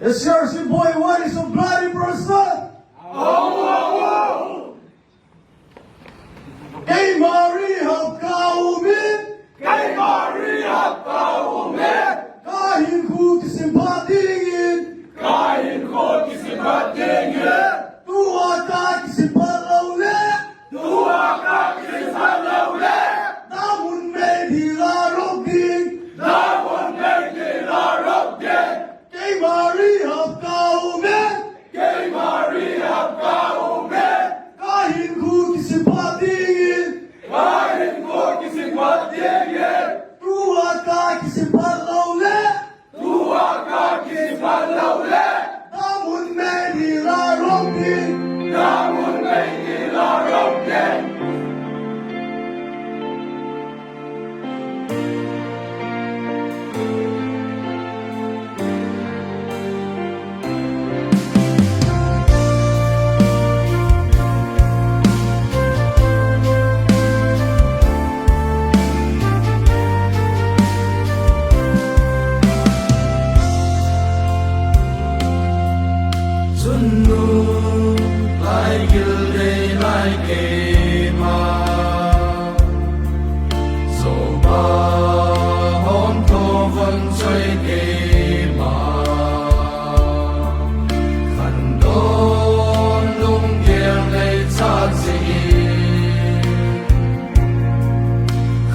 SRC boy, what is a bloody person? Kay Mari học cao umin, kahin ku kisimpatingin, tua ka kisimpalaule, namun may dilarogin. Kay Mari học cao umin, kahin ku kisimpatingin, tua ka kisimpalaule, namun may dilarogin.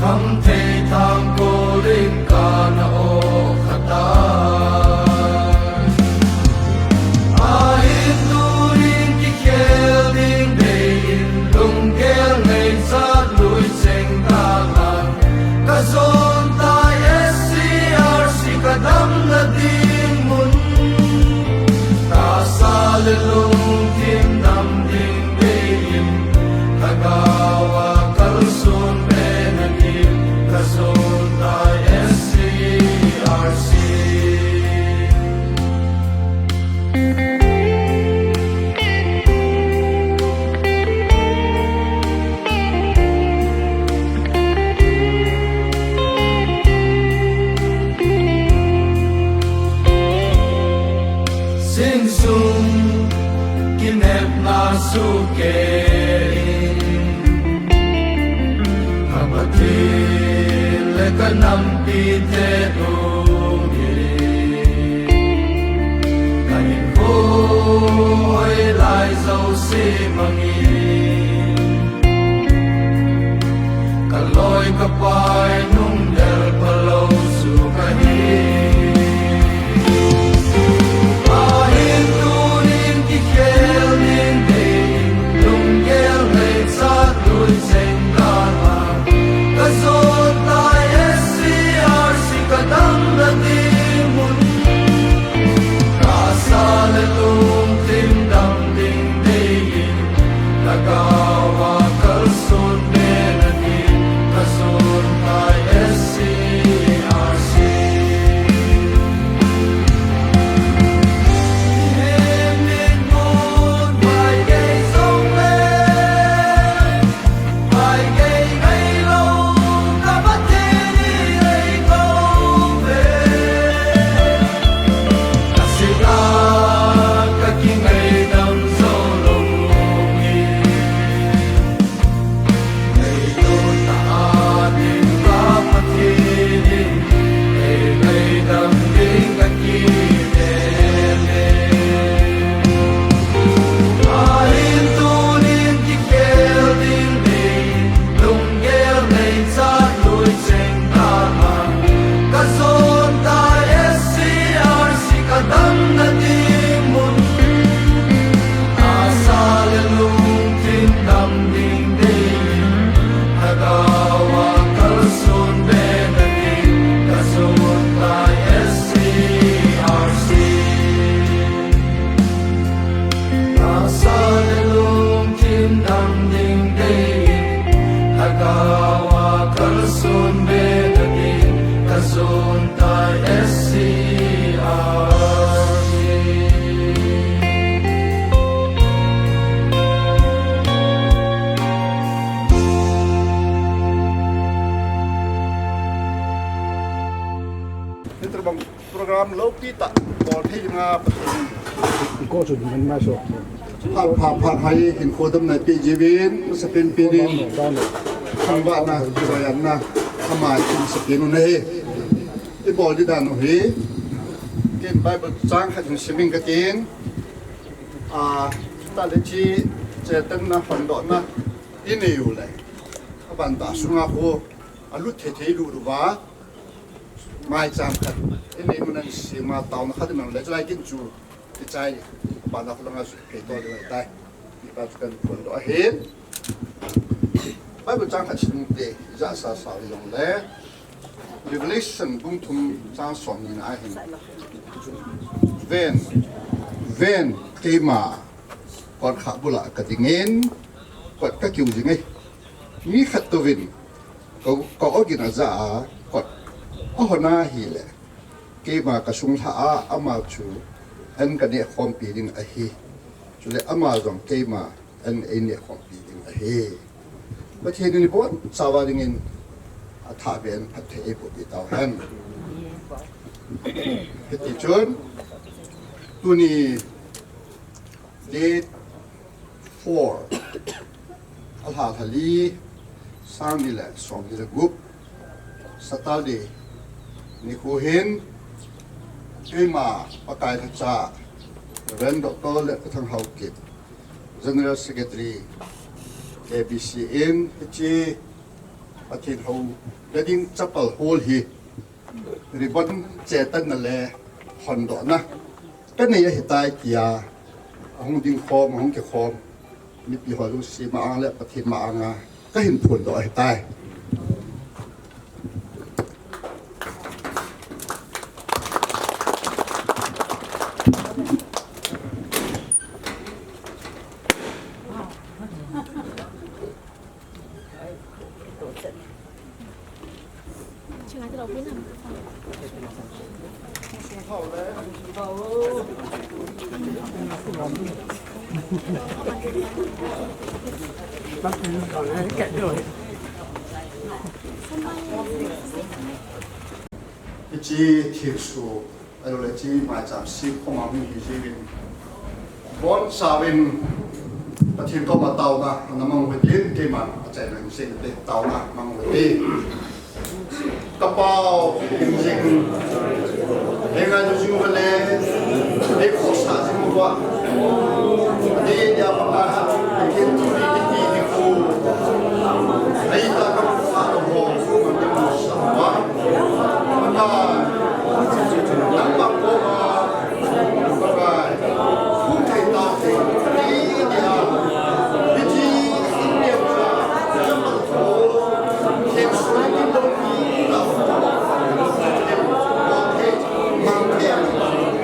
Không thể thang cô linh ca na o khata Ahin turin ki khel ding dein lung kel ngei sa lui cheng ta lan ka zon ta SCRC ka dam na ding mun ta sa le lung tim dam ding dein kagawa kalsun Kazonda SCRC Sing sung kinep na suke Kanam pite dungi Kanin ko ay lai zau si mangi Kaloy kapay nung del palaw su kahi Ahin tunin ki khel din din Lung gel ngay sa tui cheng dana Kazon tay kadang na timun Kasa na lung tim dam ding ding Nagawa kalsun benanin Kasun tay บอลที่งา ก็จุดมันมาสด ภาคไทยเห็นโคดำในปีจีวินสเป็นปีดิน ด้าน ทางบ้านนะจอยอันนะทำไมถึงสกินนี่ไอ้บอลที่ด้านนู้นเกณฑ์ใบบจ้างขัดถึงสมิงกระตินตาเลจีเจตันนะฟันดอนนะอินเอวเลยบันดาสุงาโคอลุเทเทดูดูว่าไม่จำขัดอินเอวนั่นสิมาตาวนะขัดมันเลยจะไล่กินจูที่ใจบันดาคนละสุดเกตัวเดียวได้ที่ปัจจุบันคนตัวเห็นใบบจ้างขัดชิมเตะจะสาสาวลงเลย Revelation บุ้งทุ่มจ้างสอนนี่นะเห็นเวนเกมาก่อนขับบุหรี่กระดิ่งเงินก่อนก็คิวจริงไงมีขัดตัววินก็เอากินอาจารย์ก่อนเอาหน้าฮีเลยเกมากระชุงท่าอามาชูอันกันเนี่ยความปีดิงอะฮีจุเลยอามาจงเกมาอันเนี่ยความปีดิงอะฮีประเทศนี้บอกสาวดิงินถ้าเป็นพัฒนาบุตรดาวแห่งเหตุจนตัวนี้ date 4 al hathali sang ni la som ni la gup saturday ni ko hin kema pakai thacha ren doctor le thang hau kip general secretary abcn chi pathin hau leding chapal hol hi ribbon chetan na le hon do na kan ne hi tai kia hong ding khom hong ke khomมีปีหอยลูกซีมาอังและประเทศมาอังาก็เห็นผลต่อไอ้ใต้จีทิพสูอะไรจีมาจากซีพมามีจีวินบอนสาวินประเทศก็มาเตานะน้ำมันเวทีเกมันใจหนังสิ่งเด็กเตานะมังเวทีกระเป๋าจริงๆเองานจริงๆเลยเด็กขอสาจริงๆว่าเดี๋ยวมาหาเด็กที่ดีที่คูไอ้ตากับฟ้าตัวโหมันจะมาสวะนักบังโกมาบายผู้ไทยตาเองดีเดียววิธีสิ่งเดียวจะมาโถเข็มสวยที่ตรงนี้เราเข็มบอกเข็มมังเข็ม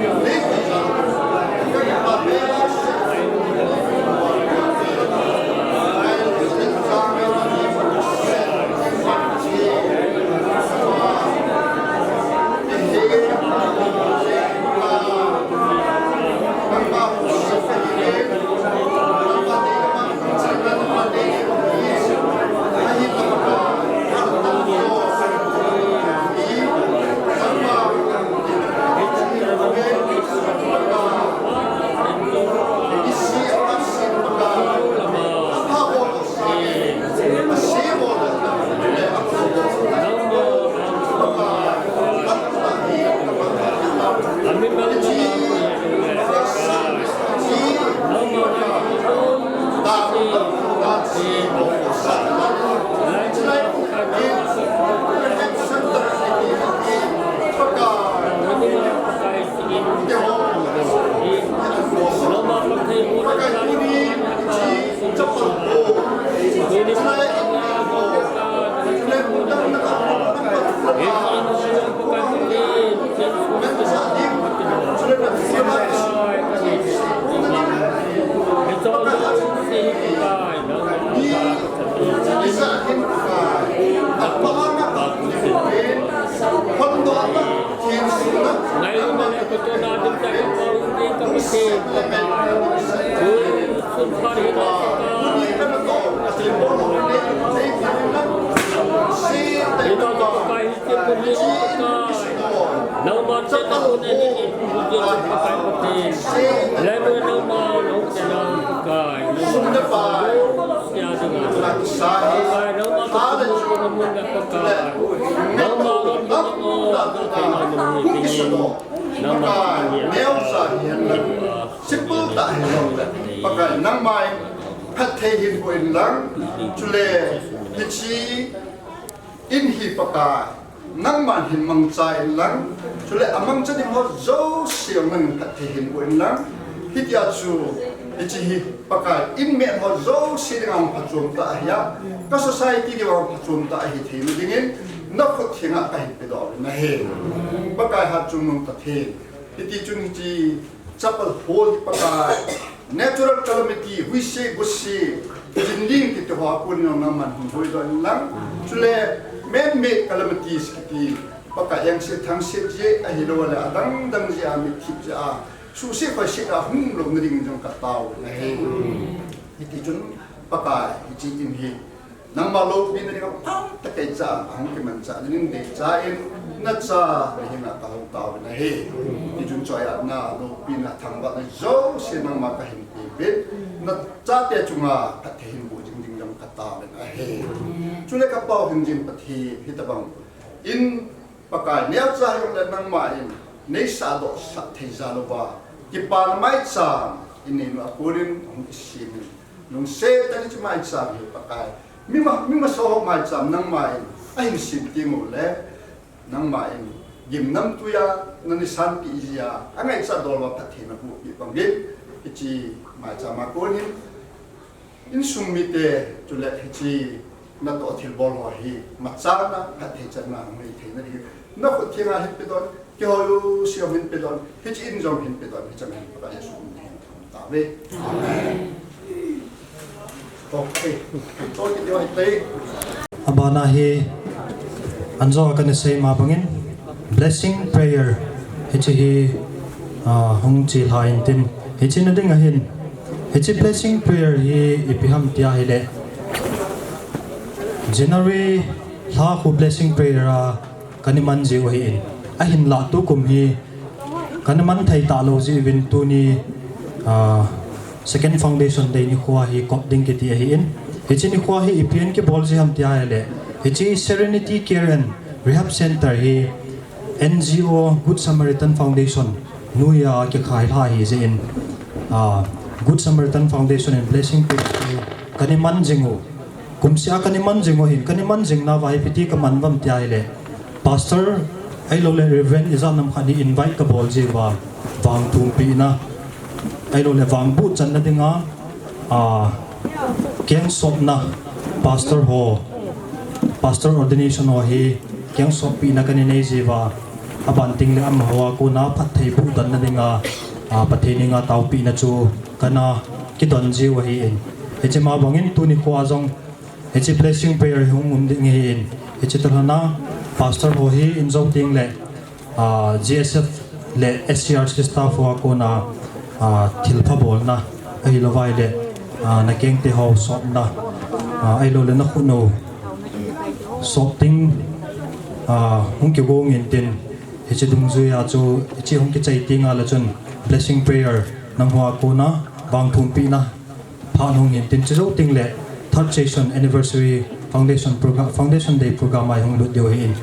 Level normal, no channel, guy. Sum na pa. Yeah, the guy. Sa No more ada to the moon that the guy. No more, no more. neo sa hiền là simple tại pakai nang mai phát thể hiện của anh lăng chule hichi in hi pakai nang man hin mang cha anh lăng chule amang cha dim ho zo siang nang phát thể hiện của anh lăng hitia chu hichi hi pakai in men ho zo siang phát chum ta ya ka society ki wa phát chum ta hi thim dingin na khut thinga ka hi pe do na he pakai ha chung nong ta the iti chung chi chapal hol pakai natural calamity we say gusi jinding ki to ha kun no naman hoi do lang chule man made calamities ki pakai yang se thang se je a hi lo la dang dang ji a mi thip ja su se fa se a hum lo ngring jong ka taw na he iti chung pakai chi in hi nang malo bin ni ka pam ta kai cha ang ki man cha ning de cha in na cha hi na ka hong taw na he ni jun choi a na lo bin na thang ba na zo se nang ma ka hin pi bit na cha te chunga ka the hin bu jing jing jong ka ta na he chule ka pau hin jin pa thi hi ta bang in pakai ne cha yong le nang ma in nei sa do sa the za lo ba ki pa na mai cha in ni no akorin hong si ni nung se ta ni chi mai cha hi pakai mi ma so mai cha nang mai ai ni sim ti mo le nang mai gim nam tu ya nani san pi ya angai sa dol wa pathi na bu pi bang git chi mai cha ma ko ni in sum mi te tu le chi na to thil bol ho hi ma cha na pathi cha na mai the na ri na ko thi nga hi pe don ki ho lu si ho hin pe don hi chi in jong hin pe don cha men pa ya sum ni ta ve amen okay to ki dio hi abana he anzo kan say ma bangin blessing prayer hichi hi hong chi hain tin hichi na ding a hin hichi blessing prayer hi ipiham tia hi le January la khu blessing prayer a kaniman ji wa hi in a hin la tu kum hi kaniman thai ta lo ji win tu ni second foundation day ni khwa hi kop ding ki ti hi in hichi ni khwa hi ipn ki bol ji ham tia hi le hichi Serenity Care and Rehab Center hi NGO Good Samaritan Foundation nuya ki khai la hi je in Good Samaritan Foundation and Blessing Prayer kaniman jingo kumsia kaniman jingo hin kaniman jingna vai piti ka manwam tia ile pastor ai lo le reverend izam nam khani invite ka bol je wa wang tum pi na ai lo le wang bu chan na dinga keng sop na pastor ordination ho hi keng sop pi na kani nei je wa aban ting le am hawa ko na phat thei bu dan na dinga pathe ni nga tau pi na chu kana ki don ji wa hi in eche ma bangin tu ni ko azong eche blessing prayer hung ding hi in eche to na pastor ho hi in zo ting le GSF le SCRC staff wa ko na thil pha bol na ai lo vai le na keng te ho sop na ai lo le na khu no sop ting hung ki go ngin tin eche dung zu ya chu eche hung ki chai ting ala chun blessing prayer nang hoa ko na bang thum pi na pha nong ngin tin chu ting le third session anniversary foundation day program ai hung lu deu hi in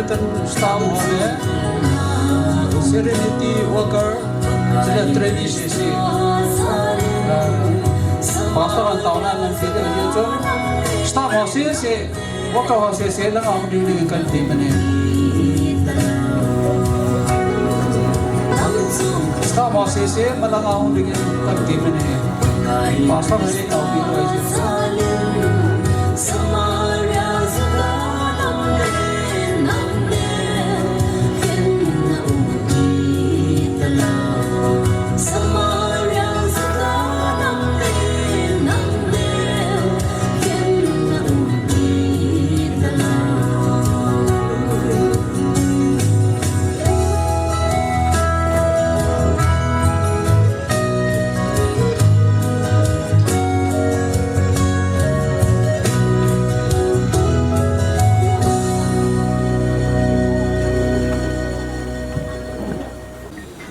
kan staff hole serenity worker sila trainee si pastor ang tauna ng kita dito staff hole si worker hole si lang ang dili kan team ni staff hole si malang ang dili kan team ni pastor ni tao dito ay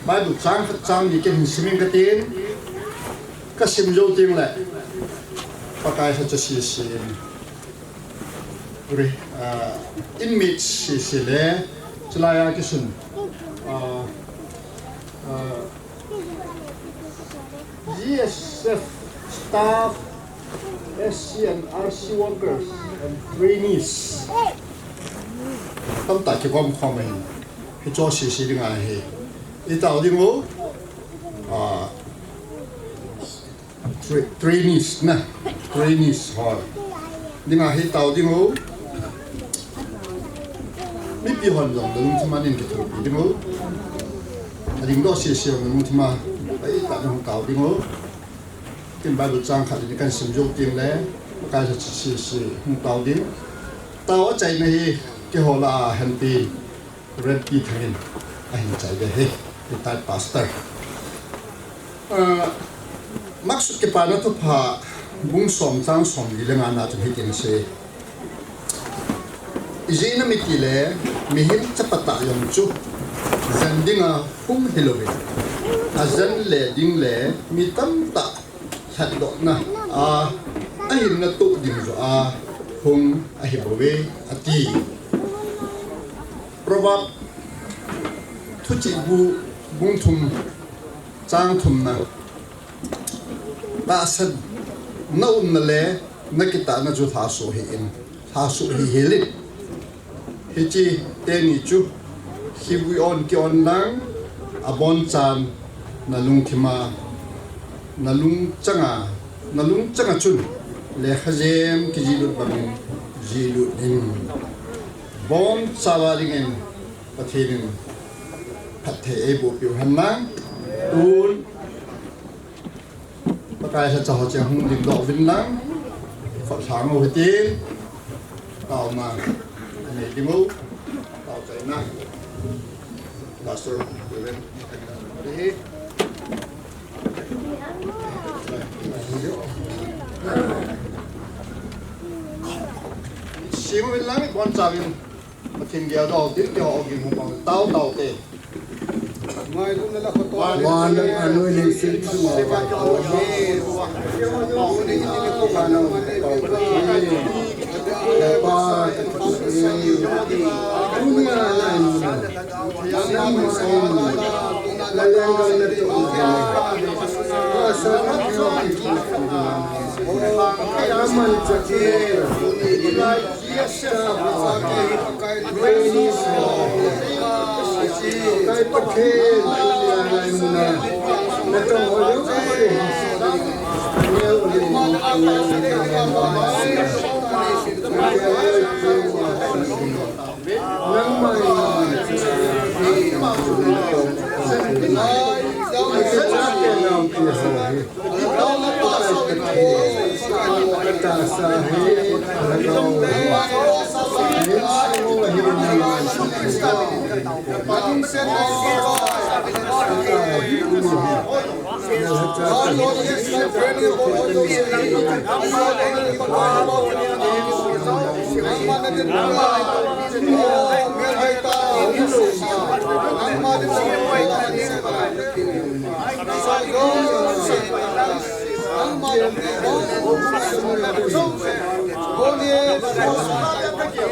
mai bu chang ni ken simin ka tin ka sim jo ting le pakai sa cha si ure image si le chlaya ki sun GSF staff SC and RC workers and trainees tam ta ki kom khomen hi cho si ding a he itaw ding mo trainees na trainees ho ding a itaw ding mo mi pi hon long dong thma nin ki thu ding mo ading do si ng thma ai ta dong taw ding mo kin ba du chang khat ni kan sim jo ting le ka sa si hung taw ding taw chai na hi ki hola han pi red pi thangin a hin chai de he retired pastor maksud ke pana tu pha bung som li lenga na tu hitin se izina mitile mihin chapata yong chu zandinga hum hilowe azan le ding le mitam ta hat do na ahin na tu ding zo hum ahibowe ati probab thu chi bu bung thum chang thum na ta san na na le na kita na ju tha so hi in tha so hi helit hi chi te ni chu hi bu on ki on nang abon chan na lung thima na lung changa chun le khajem ki ji lut bang ji lut in bon sawaring in pathin pathe ebu piu hanang tun pakai sa chaho che hung dim do vin nang fa sang o tin tao ma ne dimu tao chai na pastor Ruben đi xíu bên láng cái quan trọng mà thiên gia đầu tiên cho họ dùng một tàu tàu tê ngoài cũng là quan nuôi lên sinh sinh hoạt cho nghề bảo đi những cái quan nào ba cũng là làm xong là làm được Aman cakir, ilai kiasa pakai trainees, pakai pakai ilai muna, macam orang kaya, dia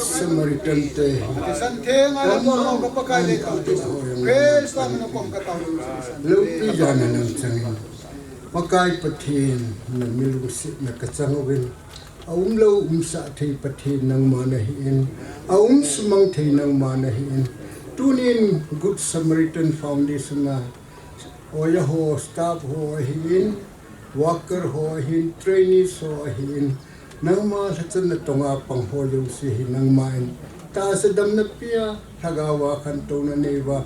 Samaritan te lupi jana nang changin pakai pathin na milu sit na kachangwin lo sa thei pathin nang manahin sumang thei nang manahin tunin Good Samaritan Foundation na oya ho staff ho hin worker ho hin trainees ho hin nang ma sa na tonga pangholyo si nang main ta sa dam na pia thagawa kan to na neva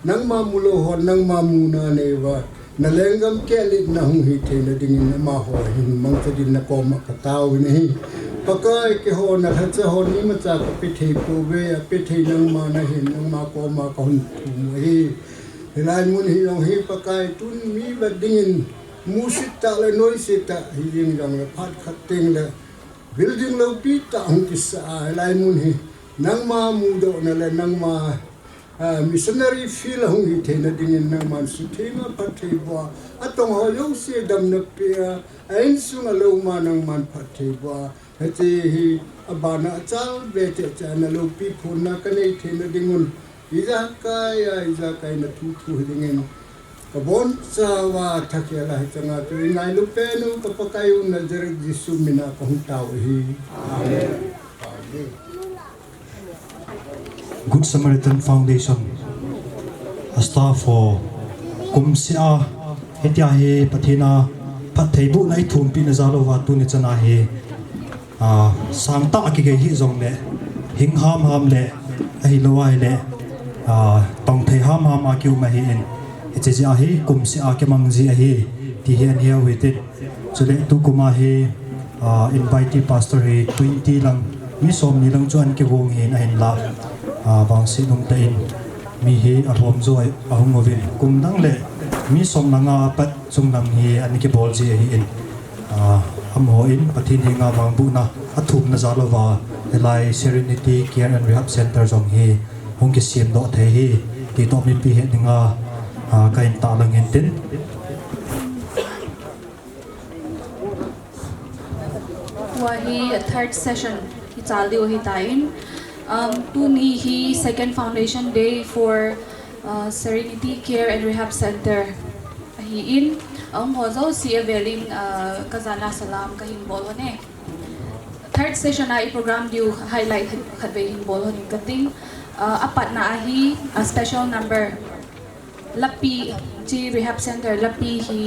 nang mamulohon nang mamuna neva nalengam kelit na hung hite na dingin na mahohin mang sa din na koma kataw ni pakai ke ho na hatsa ho ni matsa pithe pove pithe nang manahin nang makoma kahun hi hilai mun hi long hi pakai tun mi badingin musit ta le noi sita hing jang le phat khating le building lo pi ta hung kisa hilai mun hi nang ma mudo na le nang ma missionary feel hung hi thena dingin nang man su thema pathe bwa atong ho yo se dam na pia ain su na lo ma nang man pathe bwa hati hi abana chal bete chana lo pi phun na kanei thena dingun iza kai na thu thu dingin kabon sawa thakiala changa tu nai lu pe nu papakai un nazar jisu mina ko taw hi amen. Good Samaritan Foundation a staff for kumsia hetia he pathina pathei bu nai thum pi na zalova tu ni chana he samta ki ge hi zong le hing ham le ai lowai le tong thei ham a kyu ma hi en che ja hi kumsia ke mangji a hi ti hian here with it chule tu kuma he invite pastor he 20 lang mi som ni lang chuan ke wong hin a hin la bang si nung tain mi hi a hom zo a hong ovin kum dang le mi som nanga pat chung nang hi an ki bol ji hi in am ho in pathin hi nga bang bu na athum na zalova helai Serenity Care and Rehab Center jong hi hong ki sim do the hi ti to mi pi he ninga kain ta lang hin tin wa hi third session hi chaldi hi tain Tuni hi second foundation day for Serenity Care and Rehab Center. Hi in hozo si Evelyn Kazana Salam kahin bol ne. Third session na program diu highlight khatbe hin bol hin kating apat na hi a special number Lapi G Rehab Center Lapi hi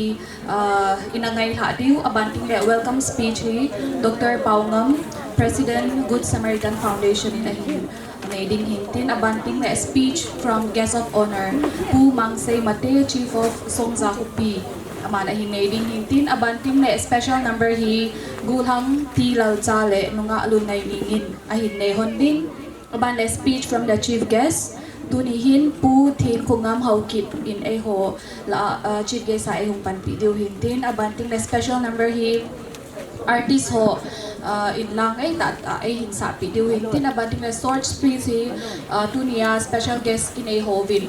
inangay ha diu abanting le welcome speech hi Dr. Paungam President Good Samaritan Foundation in Ahin Nading Hintin abanting na speech from guest of honor Pu Mangsay Mate Chief of Songza Hupi amana hi Nading Hintin abanting na special number hi Gulham Tilal Chale nunga lunay ningin ahin ne honding aban na speech from the chief guest Tunihin pu thin kungam haukip in eho la chief guest sa ehong panpi diu hintin abanting na special number hi artist ho in lang ay tat ay hinsa pi diu hintin abanting na short speech hi tunia special guest kin eho vin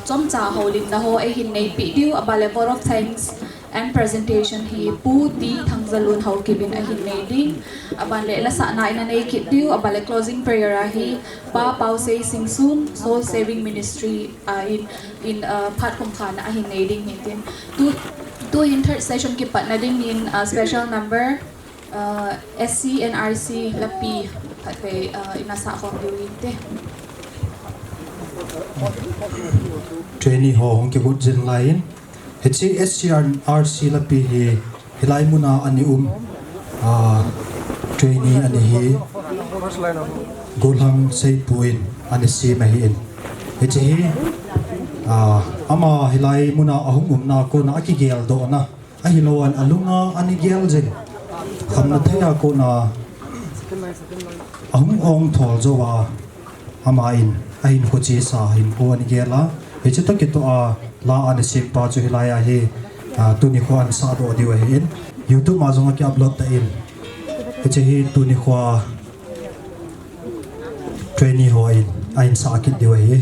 chom cha holin na ho ay hin nei pi diu a level of thanks and presentation hi pu ti thangzalun hau kibin a hin nei ding abale la sa na ina nei kit diu abale closing prayer a hi pa pau sei sing sun soul saving ministry in phat khom khan a hin nei ding hin tu in third session ki pat na ding in special number SC and RC lapi patwe inasa khom diu te training ho hong ki gut jin lain HC SCR RC lapi hi hilai muna ani trainee ani hi golhang sei puin ani si ma hi in HC hi ama hilai muna ahum na ko na ki gel do na a hiloan alunga ani gel jin khamna thaya ko na ahum ong thol zo wa ama in ain ko chi sa hin ko ani gela HC to ki to la ani sim pa chu hilaya hi tu ni ko an sa do di wa hin YouTube ma zonga ki upload ta in HC hi tu ni ko trainee ho in ain sa ki di wa hi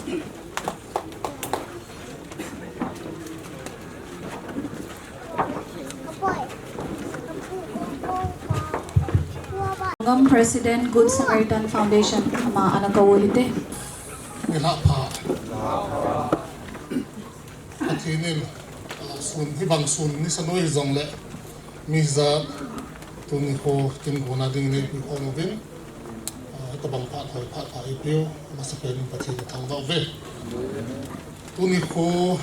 Ngam President Good Samaritan Foundation ama anakawulite. Ngila pa atinin sun hibang sun ni sanoi zong le mi za tuni ko tin ko na ding ni ko no bin ta bang pa thoi pa pa ipio ma sa pen pa thi thang ba ve tuni ko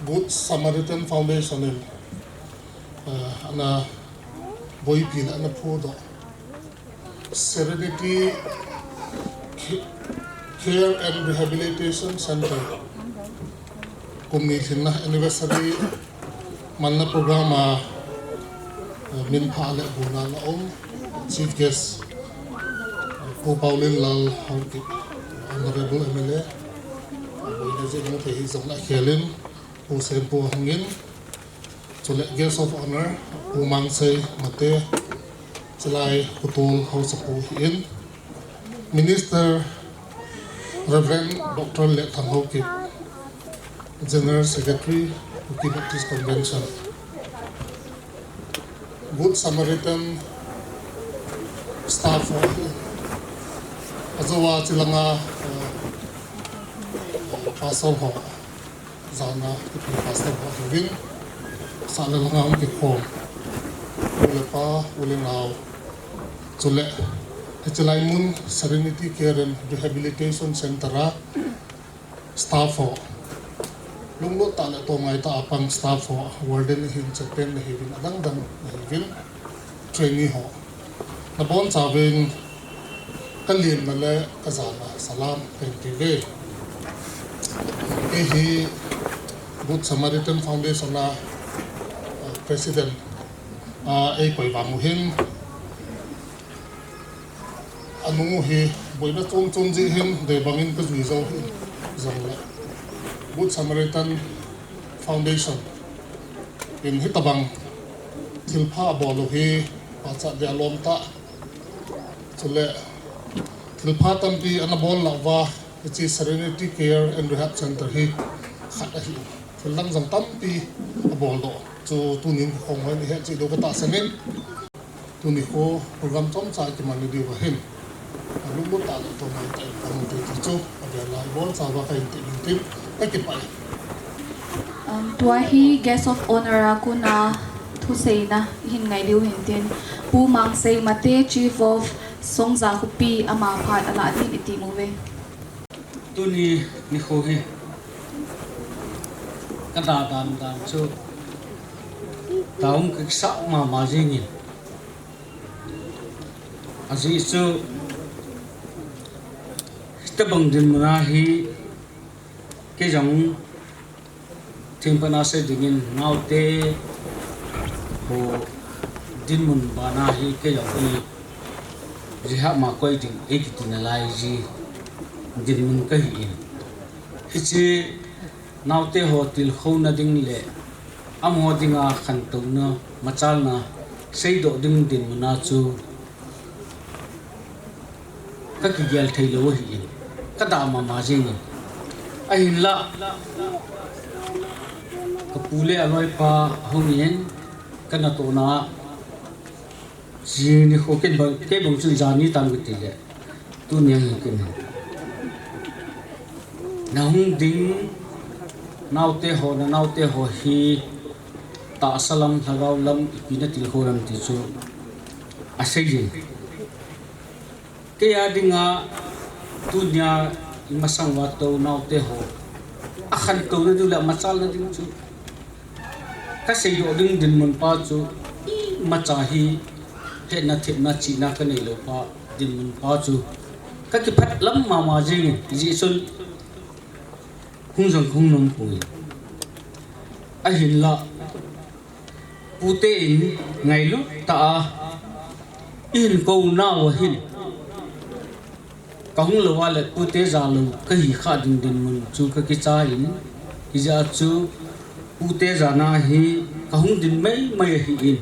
Good Samaritan Foundation in ana boy pin ana phodo Serenity Care and Rehabilitation Center kumnilhin na anniversary man na programa min phale buna na chief guest ko Paulin Lal Hauki honorable MLA boy na je mo thei zong na khelin po sen po hangin chole guest of honor umang sei mate chalai putul house po in Minister Reverend Dr. Le Thang Hauki General Secretary Hauki Baptist Convention Good Samaritan staff azawa chilanga pastor ho zana pastor ho vin sala langa ki khom ule pa ule naw chule Echelaimun Serenity Care and Rehabilitation Center staff ho lunglo tala to ngai ta apang staff ho warden hin chapen na hivin adang dang hivin trainee ho na bon saving kalin na le kazana salam pentive ehi Good Samaritan Foundation na president koi bamuhin anu hi boina chon chon ji hin de bangin ka zui zo hin zong la Good Samaritan Foundation in hitabang thilpha bolo hi pacha de alom ta chule thilpha tampi anabol lawa chi Serenity Care and Rehab Center hi khata hi thilang jang tampi abol do chu tunin khong hai ni he chi do ka ta sanin tuni ko program chom cha ki mani di wa hin lungmo ta to mai tai pang tu ti chu abia lai bol sa ba kai ti tim ta ki pai Tua hi guest of honor ako na thusei na hin ngai liu hin tin pu mang sei mate chief of Songza Hupi ama phat ala tin iti move tuni ni kho hi kada dan dan chu taung ki sa ma jing azi chu tabang din muna hi ke jang timpana se dingin naute ho din mun bana hi ke jang hi riha ma koi ding ekitina lai ji din mun ka hi chi naute ho til khona ding le am ho dinga khan to na machal na sei do ding din muna chu ka ki gel thei lo hi kada ma jing ai la ka pule aloi pa hongien kana to na ji ni ho ke bang chu jani tam ki le tu nyang ki na hung ding naute ho hi ta salam thagau lam ipina til horam ti chu asai ke adinga tunya imasang wato naute ho akhan to na dula machal na ding chu kasi do ding din mun pa chu machahi he na the na chi na ka nei lo pa din mun pa chu ka ki phat lam ma jing ji sul hung jong hung nom pui a hin la pute in ngai lu ta in ko na wa hin kahung lo wala pute za lo ka hi kha din din mun chu ka ki cha in ki ja chu pute za na hi kahung din mai mai hi in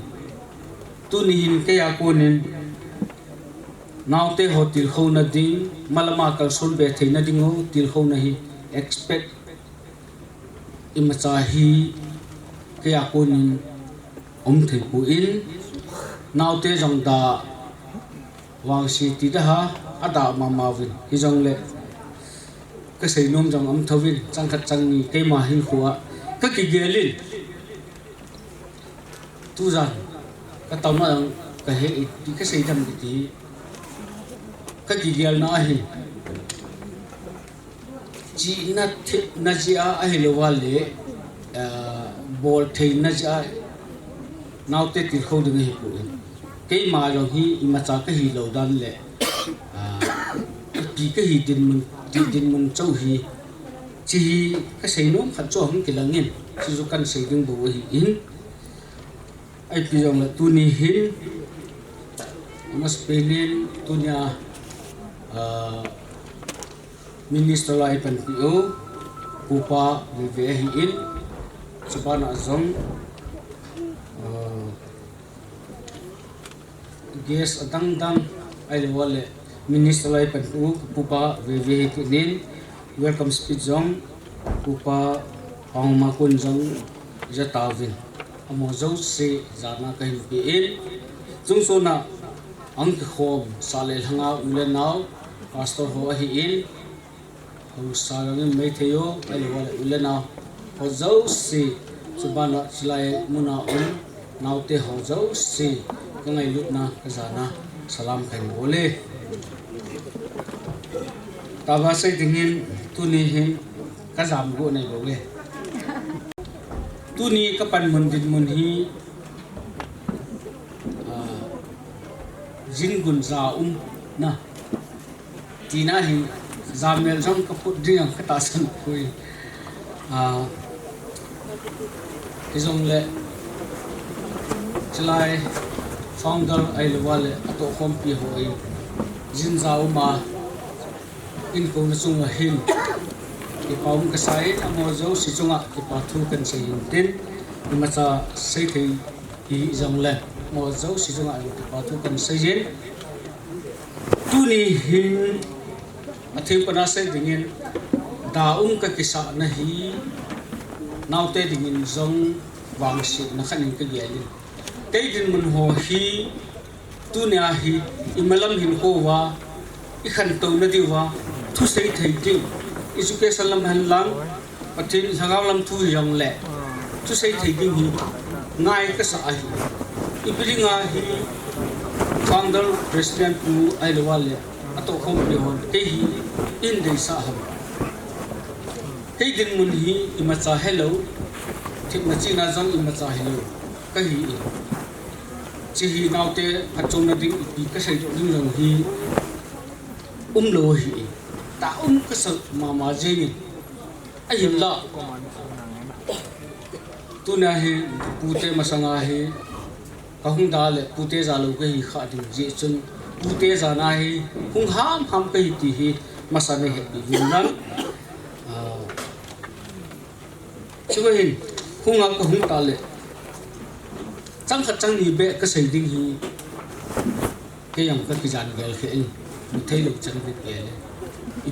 tu ni hin ke ya ko nin nào te ho til khâu na ding malama kal sol be theina dingo til khâu na hi expect imacha hi ke akonin thei pu in nào te jong da wang si ti da ha ada ma vin hi jong le cái xây nôm trong âm thâu vin trang khát trang ni cái mà hình khóa cái kỳ ghê lên tu rằng cái tàu nó cái hệ cái xây thầm cái tí cái kỳ ghê nó hình chỉ na chỉ ai hiểu vào lệ bol thầy na chỉ nào tết thì không được hiểu cái mà rồi hi mà cha cái hi lâu đan lệ cái hi din mun châu hi chỉ cái xây nôm khát cho không cái là nghiền chỉ cho căn xây dựng bộ hi in ai bây giờ là tu ni hin mas penin tu nya minister lai pan pio pupa ve hi in subana zong gas adang ai lewale minister lai pan pupa ve hi nin welcome speech zong pupa ang makun zong jatavin amo zo se zana kahin pi in chung so na ang khom sale hanga ulen naw pastor ho hi in ho sarang mai theo ai lewale ulen naw ho zo se subana silai muna naw te ho zo se kangai lutna kazana salam kain bole taba sai dingin tuni hin kazam go nei bole tuni kapan mundin mun hi jingun za na tina hi zamel jong kaput ding kata san koi izong le chlai founder ai lewale ato khompi hoi jin zau ma in ko na sunga hin ki paum ka sai amo zo si chunga ki pa thu kan sei tin ni ma cha sei thei hi jong le mo zo si chunga ki pa thu kan sei jen tu ni hin athim pana sei dingin da ka kisa na hi naute dingin zong wang si na khanin ka gelin cái दिन mun ho hi tu nia hi imalam hin ho wa I khan to na diwa thu sei thei ding education lam han lang pathin sagaw lam thu yong le thu sei thei ding hi ngai ka sa hi ipilinga hi founder president ku ai lewale ato khom bi hon ke hi in dei sa ham cái दिन mun hi imacha hello thik na chi na jong imacha hello ka hi chỉ hi nào te phát trong na ding pi ka sai ding rong hi lo hi ta ka sa ma je ni ai him la tu na hi pu te masanga hi ka hung da le pu te za lo ka hi kha ding je chun pu te za na hi hung ham ka hi ti hi masane he bi vin nan chu hin hung ka hung ta le chẳng khát chẳng ni be cái xây dựng hi cái yang cái gian gel khi anh thấy được chẳng biết gel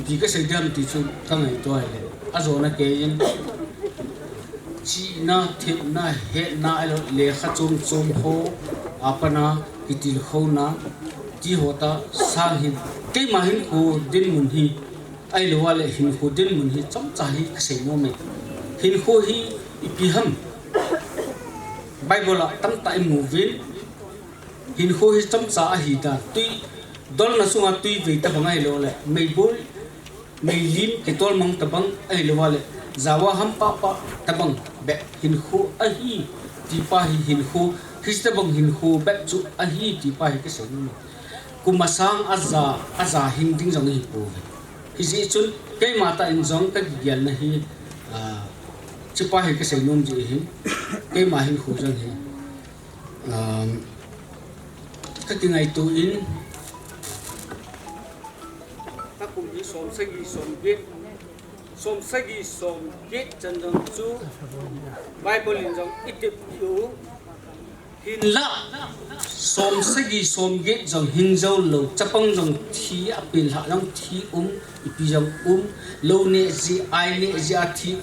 thì cái xây dựng thì chúng thằng này tôi là azo na cái in chi na thip na he na alo le kha chum ho apana kitil kho na chi hota sang hin cái mà hin ko din mun hi ai lo wale hin ko din mun hi cham cha hi cái xây no me hin ko hi ipi ham Bible tam tai movie hin kho hi cham cha hi ta tui dol na sunga tui ve ta bangai lo le mei bol mei lim ke tol mang ta bang ai lo wale zawa ham pa ta bang be hin kho a hi ti pa hi hin kho his ta bang hin kho be chu a hi ti pa hi ke se ni kumasang aza hin ding jong hi po hi ji chun ke ma ta in jong ka gyal na hi chipa hi cái xây nôm gì hi cái mà hình khổ dân hi các cái ngày tu in các cùng đi xóm xây chân dân chú Bible in trong ít tiệp yếu hin la som sagi som ge jong hingzo lo chapang jong thi apil ha jong thi ipi jong lo ne ji ai ne ji a thi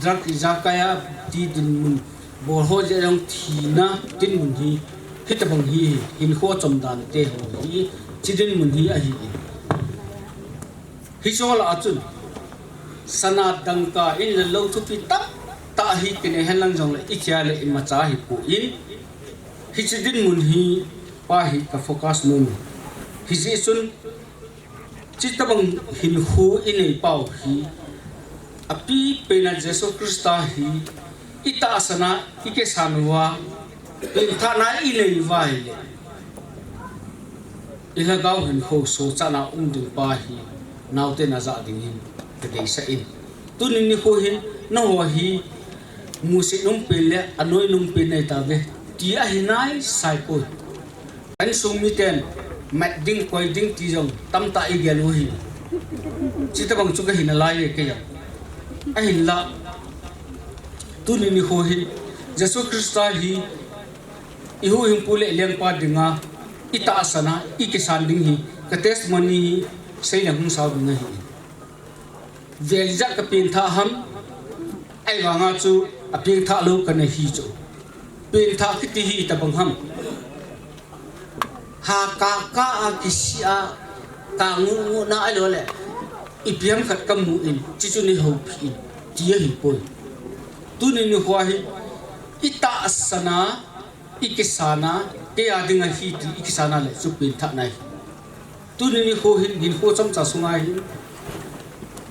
drak zakaya ti din mun bor ho je jong thi na tin mun hi hitabang hi hin kho chom dan te ho hi chidin mun hi a hi hi chol achun sana dangka in lo thu pi tap ta hi kene helang jong le ikhya le ma cha hi pu in hi chidin mun hi pa hi ka focus mun hi ji sun chitabang hin hu in ei pau hi api pena jesu krista hi ita asana ike sanwa in thana ilei vai le ilagaw hin ho so chana ding pa hi naute na za ding hin te dei sa in tunin ni ho hin no ho hi musi nung pele anoi nung pe nei ta ve ti a hinai sai ko an sung mi ten mat ding koi ding ti jong tam ta i gelu hi chita bang chu ka hin lai ke ya a hin la tunin ni ho hin jesu krista hi ihu him pule leng pa dinga ita asana ikisan ding hi ka testimony hi sei na hung saw ding hi velja ka pin tha ham ai wa nga chu a pin tha lo ka na hi chu pin tha ki ti hi ta bang ham ha ka a kisia ka ngu na ai lo le ipiam khat kam mu in chi chu ni ho phi ti hi poi tu ni ni hwa hi ita asana ikisana ke adinga hi ti ikisana le chu pin tha nai tu ni ho hin ho cham cha sunga hi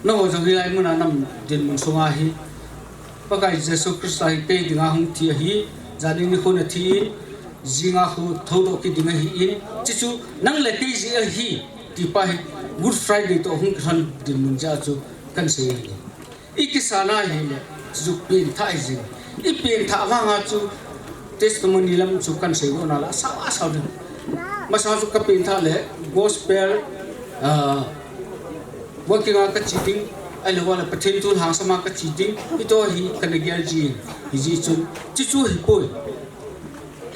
no ho jang lai mun nam din mun sunga hi pakai jesu krista hi pe dinga hung thi hi jani ni ho na thi jinga ho thodo ki dinga hi in chichu nang le te ji hi ti pa hi good friday to hung khan din mun ja chu kan se ikisana hi le chu pin tha ji I pin tha wa nga chu testimony lam chu kan se na la sa de masa chu ka pin tha le gospel working ka cheating ai lo wala pathen tu hang sama ka cheating ito hi kan gyal ji hi ji chu hi poi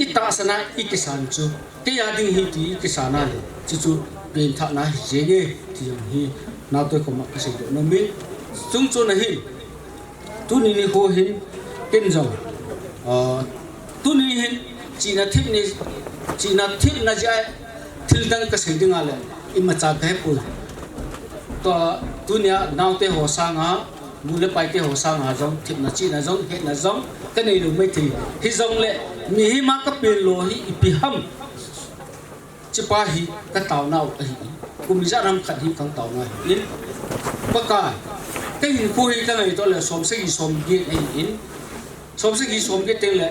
ita sana ikisan chu ke ya ding hi ti kisana le chu pin tha na je ge ti hi na to ko ma ka se no mi chung chu na hi tu ni ho hin ken jong tu ni hin china thip na jai thil dang ka sei dinga le ima cha kai pu to dunia naute ho sanga mule pai te ho sanga jong thip na chi na jong he na jong ka nei lu mai thi hi jong le mi hi ma ka pe lo hi ipi ham chi pa hi ka taw nau hi kum ja ram khat hi kang taw na in pa ka cái hình phu hi ka ngai to le som se gi som ge ai in som se gi som ge te le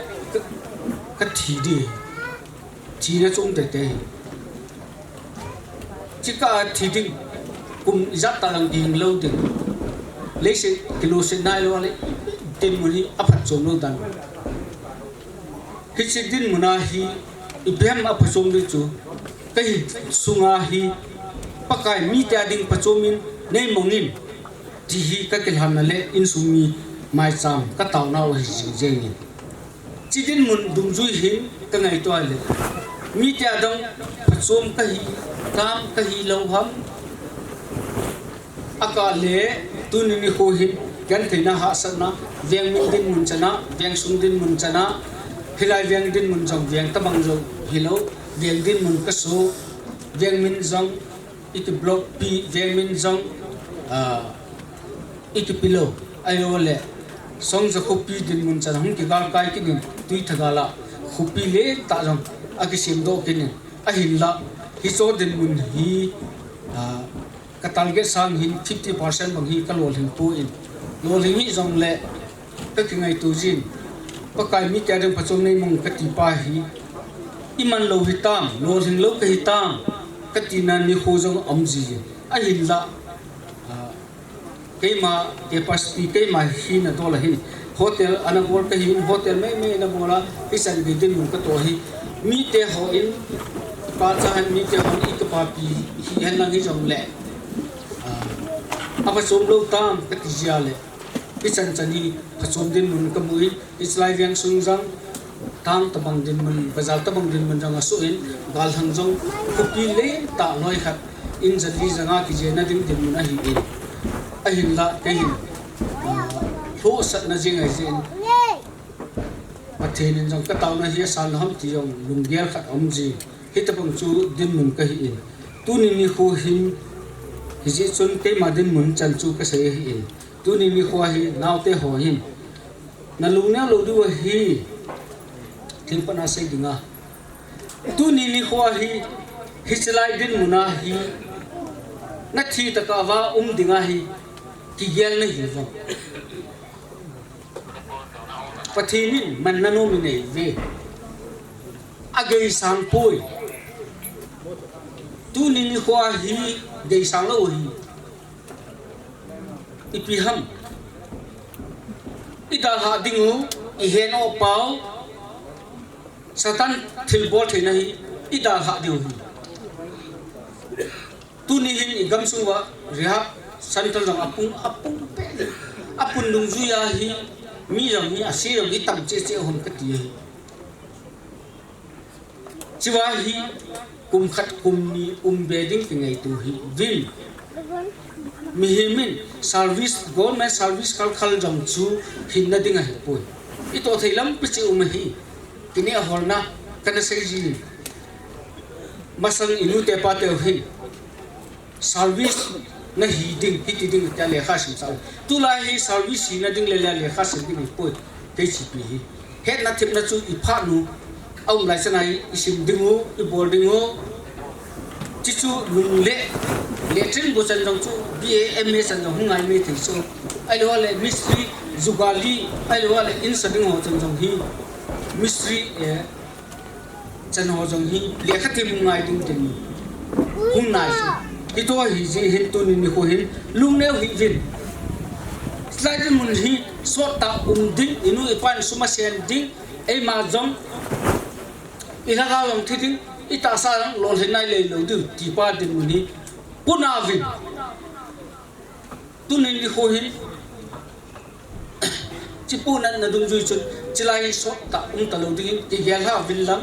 ka thi di thi na chung te te chi ka thi ding kum zat ta lang ding lo ding le se kilo se nai lo le tin mu ni aphat chom lo dan hi chi din mu na hi ibem aphat chom de chu kai sunga hi pakai mi ta ding pachomin nei mongin ti hi ka kelhan na le in sumi mai cham ka taw na hi je ni chi din mun dum zui hin ka ngai to le mi ta dong pachom ka hi kam ka hi lo ham aka le tu ni ho hin kan theina ha sana veng min din mun chana veng sung din mun chana hilai veng din mun jong veng ta bang jong hilo veng din mun ka so veng min jong it block pi veng min jong ikipilo ayo le song za khopi din mun chan hung ki gal kai ki din tui thagala khopi le ta jong aki sim do ki ni a hin la hi so din mun hi ka target sang hin 50% bang hi ka lol hin pu in lol hi jong le ka ki ngai tu jin pa kai mi ta ding phachom nei mong ka ti pa hi iman lo hi tam lol hin lo ka hi tam ka ti na ni ho jong am ji a hin la keima capacity keima hin na dola hin hotel ana bor ka hin hotel me na bola isan bi din mun ka to hi mi te ho in pa cha han mi te ho ik pa pi hi han lang hi jong le apa som lo tam ka ti ja le isan chani ka som din mun ka mui it's live yang sung jang tang tabang din man bazal tabang din man janga so in gal hang jong kopi le ta noi khat in jali janga ki je na ding din mun a hi in a hin la ke hin ho sat na jing ai jin pathen in jong ka taw na hi sal ham ti jong lunggel khat om ji hi tabang chu din mun ka hi in tu ni ho hin hi ji chun te ma din mun chan chu ka se hi in tu ni ho hi naw te ho hin na lung na lo du hi thing pana sei dinga tu ni ho hi chlai din muna hi na thi ta ka wa dinga hi ki gel na hi zo pathinin man na no mi nei ve agei sang poi tu ni ho hi dei sang lo hi ipi ham ida ha dingu I hen o pau satan thil bol thei na hi ida ha diu hi tu ni hin igam suwa reha santal jang apung pe apun lung ju ya hi mi jang ni asi jang ni tam che hon ka ti hi chiwa hi kum khat kum ni beding ti ngai tu hi vin mi himin service government service khal jang chu hin na ding a hi poi ito thailam pichi hi kini a holna kana sei ji masang inu te pa te hin service na hi ding hi ti ding ta le kha sim sau tu la hi service hi na ding le le kha sim ding poi te chi pi hi het na thip na chu I pha nu aum lai sanai isim dingu I boarding ho chi chu lung le trin bo chan jong chu BAMA san jong ngai me thi so ai lo le mystery zugali ai lo le in sading ho chan jong hi mystery chan ho jong hi le kha tim ngai ding tin hung nai so hi to hi ji hin tu ni ho hin lung ne hi vin slide mun hi so ta ding inu ipan suma sen ding ai ma jong ila ga long thi ding ita sa lang lol hin nai le lo du ti pa din mun hi puna vin tu ni ho hin chi puna na dum ju chun chilai so ta ta lo ding ti gel ha vin lam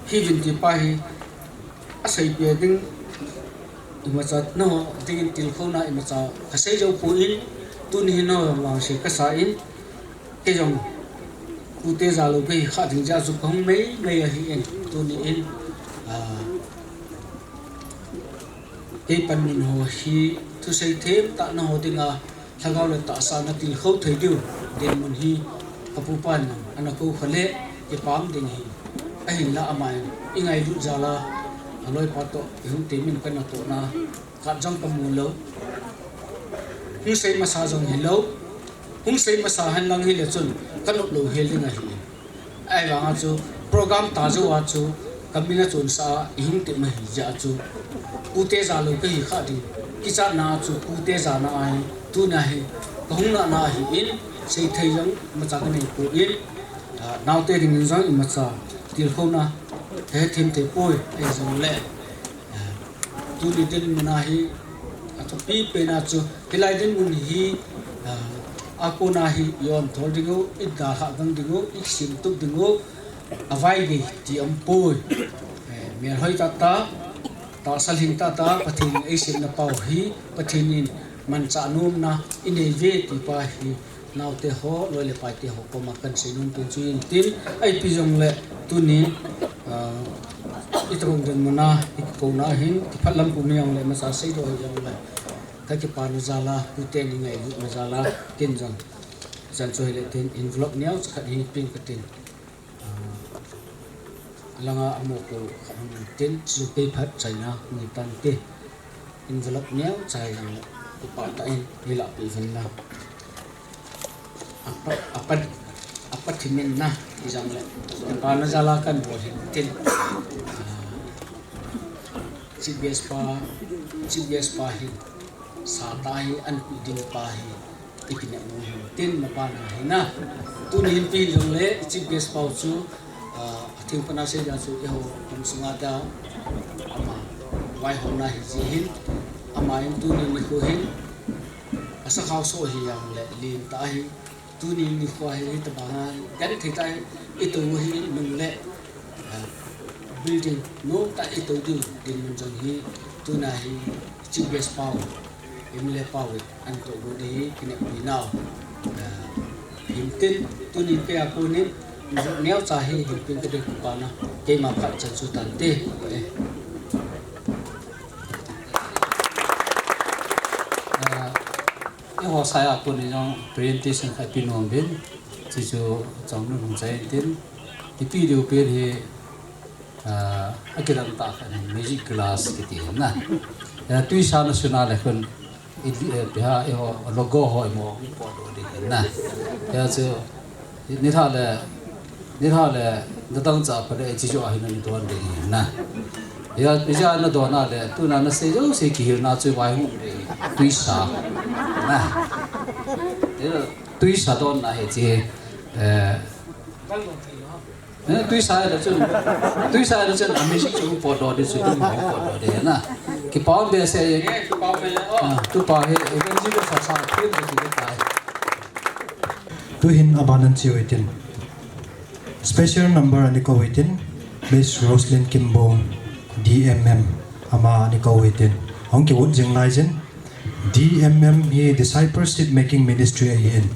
hi vin ti pa hi asai pe ding ima cha no ding til kho na ima cha khasai jo pu in tu ni no ma se ka sa in ke jong ku te za lo pe kha thing ja su khong mấy hi en tu ni in cái pan min ho hi thu sei thêm ta na ho dinga thagau le ta sa na til kho thei diu den mun hi kapu pan ana ko khale ke pam ding hi a hin la amai ingai du jala aloi pato hung te min kana to na ka jang ka mu lo hung sei ma sa jong hi lo hung sei ma sa han lang hi le chun kanop lo hel dinga hi ai wa nga chu program ta zo wa chu kamina chun sa hing te ma hi ja chu ute za lo ke hi kha di ki cha na chu ute za na ai tu na hi kong na hi in sei thai jang ma cha ka nei ko in naw te ding jang ma cha til kho na he thêm te poi ai jang le tu ni din na hi a pi pe na chu hilai din mun hi ako na hi yon thol dingo idda ha gang dingo iksim tuk dingo avai ge ti am poi mer hoi ta salhin ta pathin asim na pau hi pathinin man cha num na ine ve ti pa hi naw te ho loi le pa te ho ko ma kan se nun tu chin tin ai pi jong le tu ni itong den mona ko na hin ti phalam pu ni ang le ma sa sei do jong le ka ki pa na zala ku te ni ngai lu na zala kin jong jan choi le tin envelope niaw khat hi pin ka tin langa amo ko tin chu pe phat china ni tan te envelope niaw chai yang ku pa ta in hila pi van la apa thimin na izang le pa na zala kan bo tin CBS pa hi sa ta hi an pi din pa hi ikine mo tin ma pa na hi na tu ni pi jong le CBS pa chu thing pana se ja chu e ho kum sunga da ama wai ho na hi ji hin ama in tu ni ko hin asa khaw so hi yang le lin ta hi tu ni khoai ta ba ga de thai itu hi nung le building no ta itu du din mun jong hi tu na hi chi best power em le power an to go de kine pi now him tin tu ni pe a ko ni neo cha hi him pin ka de pa na ke ma pha chan su tan te ho sai a ko ni jong presentation khai pin om bin chi chu chong nu rung chai tin ti pi du pe hi akiram ta khan music class ki ti na tui sa national khon ha ho logo ho mo po do di na ya chu ni tha le da dang cha pa de chi chu a hin ni don de na ya bi ja na do na le tu na na se jo se ki na chu wai hu de tui sa na tui sa don na he chi tui sa là chân amazing chung po do de chu du mo po do de na ki pa be se tu pa he evenji de sa sa phim de ki ta tu hin abanan chi waitin special number ani ko waitin Miss Roslyn Kimbo DMM ama ani ko waitin hong ki wot jing lai jen DMM hi discipleship making ministry a hin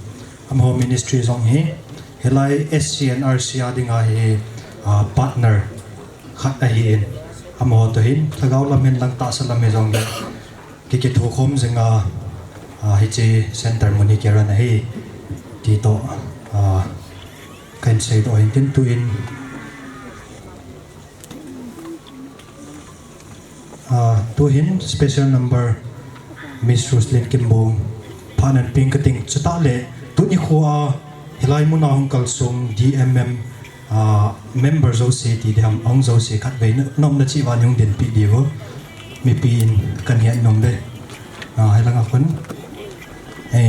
am ho ministry zong hi helai SCNRC adinga hi partner khat a hin am ho to hin thagau lamen lang ta sa lame zong ge ki thu khom zinga hi chi center moni kera na hi ti to kan say do hin tin tu in tu hin special number Miss Roslyn Kimbo phanan ping kating chuta le tu ni khuwa hilai mu na hong kalsum DMM member zo se ti de ham ong zo se khat ve nom na chi wan yong den pi diwo mi pin kan hian nom de hilanga khun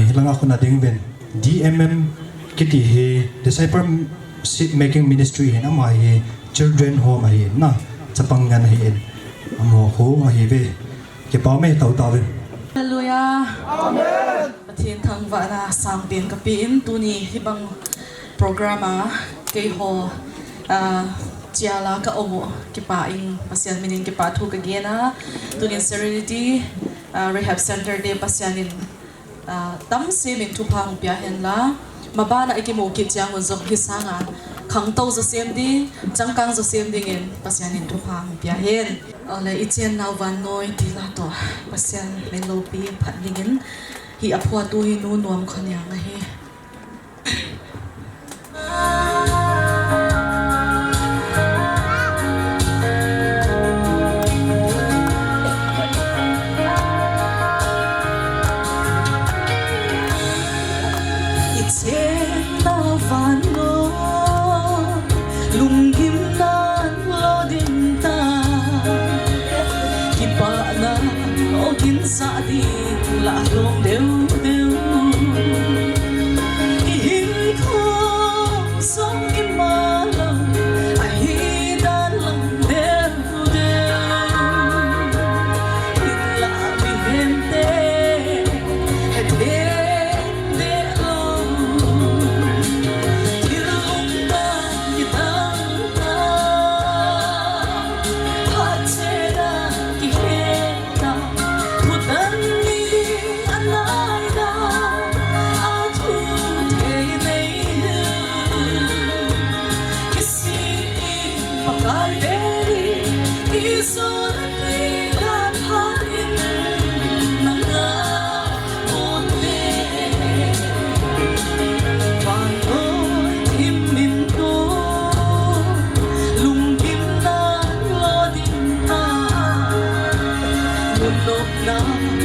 hilanga khun ading ben DMM kiti he discipleship making ministry hin ama he children home hi na chapang ngan hi en amo ho hi ve ke pa me tau ta ven Hallelujah. Amen. Pathin thang va na sang pin ka pin tu ni hibang programa ke ho chiala ka omo ki pa ing pasian minin ki pa thu ka gena tu ni Serenity Rehab Center de pasianin tam se min thu phang pya hen la mabana ikimo ki chang on zok hisanga khang to zo sem di changkang zo sem ding in pasianin thu phang pya hen ole ichen naw van noi ti la to pasian men lo pi phat dingin hi aphwa tu hi nu nuam khanya nga hi sa đi là lòng đều đều hin không sống im mà lòng ai đan lòng đều đều hin là vì hem tê hết thế để lòng yêu ta như ta phát chế ra khi ta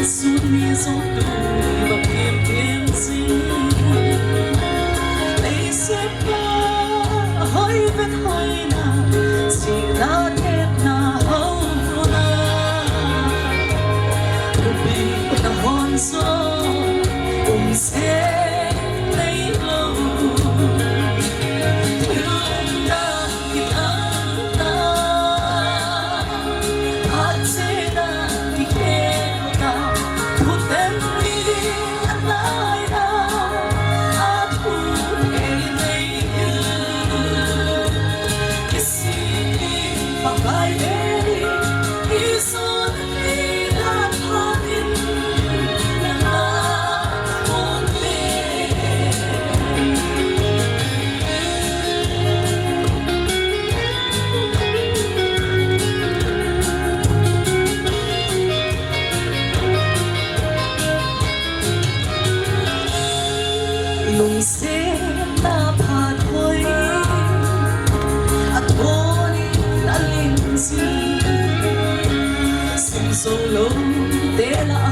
suốt mi gió tươi và thêm thêm gì lấy xếp qua hơi vết hơi nào chỉ đã thét na hâu na đừng bị ta hoan gió cùng sẽ lấy lâu thương đã kịp anh ta hát sẽ đã kịp ta.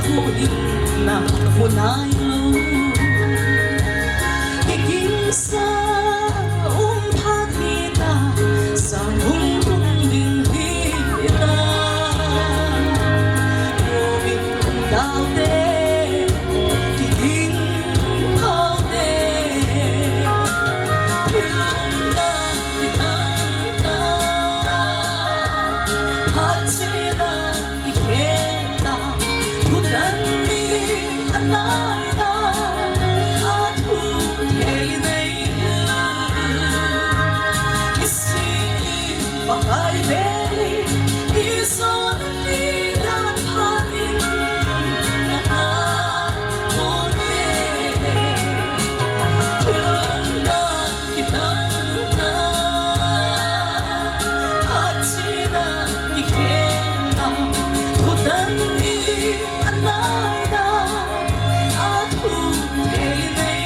thu hình nằm một ai lâu cái kinh xa tha thì ta sa hung hung đình hi ta vô mình đau tê thì kinh thao tê thương ta thì ta hát chế ta thì khen ta cuộc đời đi anh lại ta hát thu thế này Pakai beli di sini dan hati nak boleh kerana kita hati nak dikena hutan di anada aku ini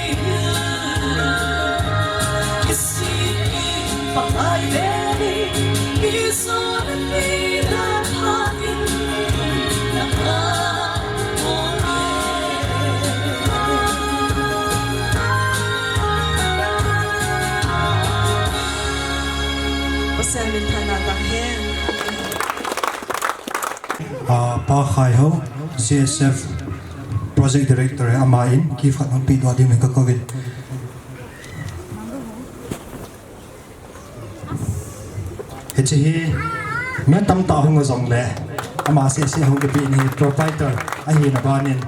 isi pakai beli Pa khai ho CSF project director amain ki phat hong pi do ding ka covid hechi hi me tam ta hong zong le ama se se hong ke pi ni provider a hi na banin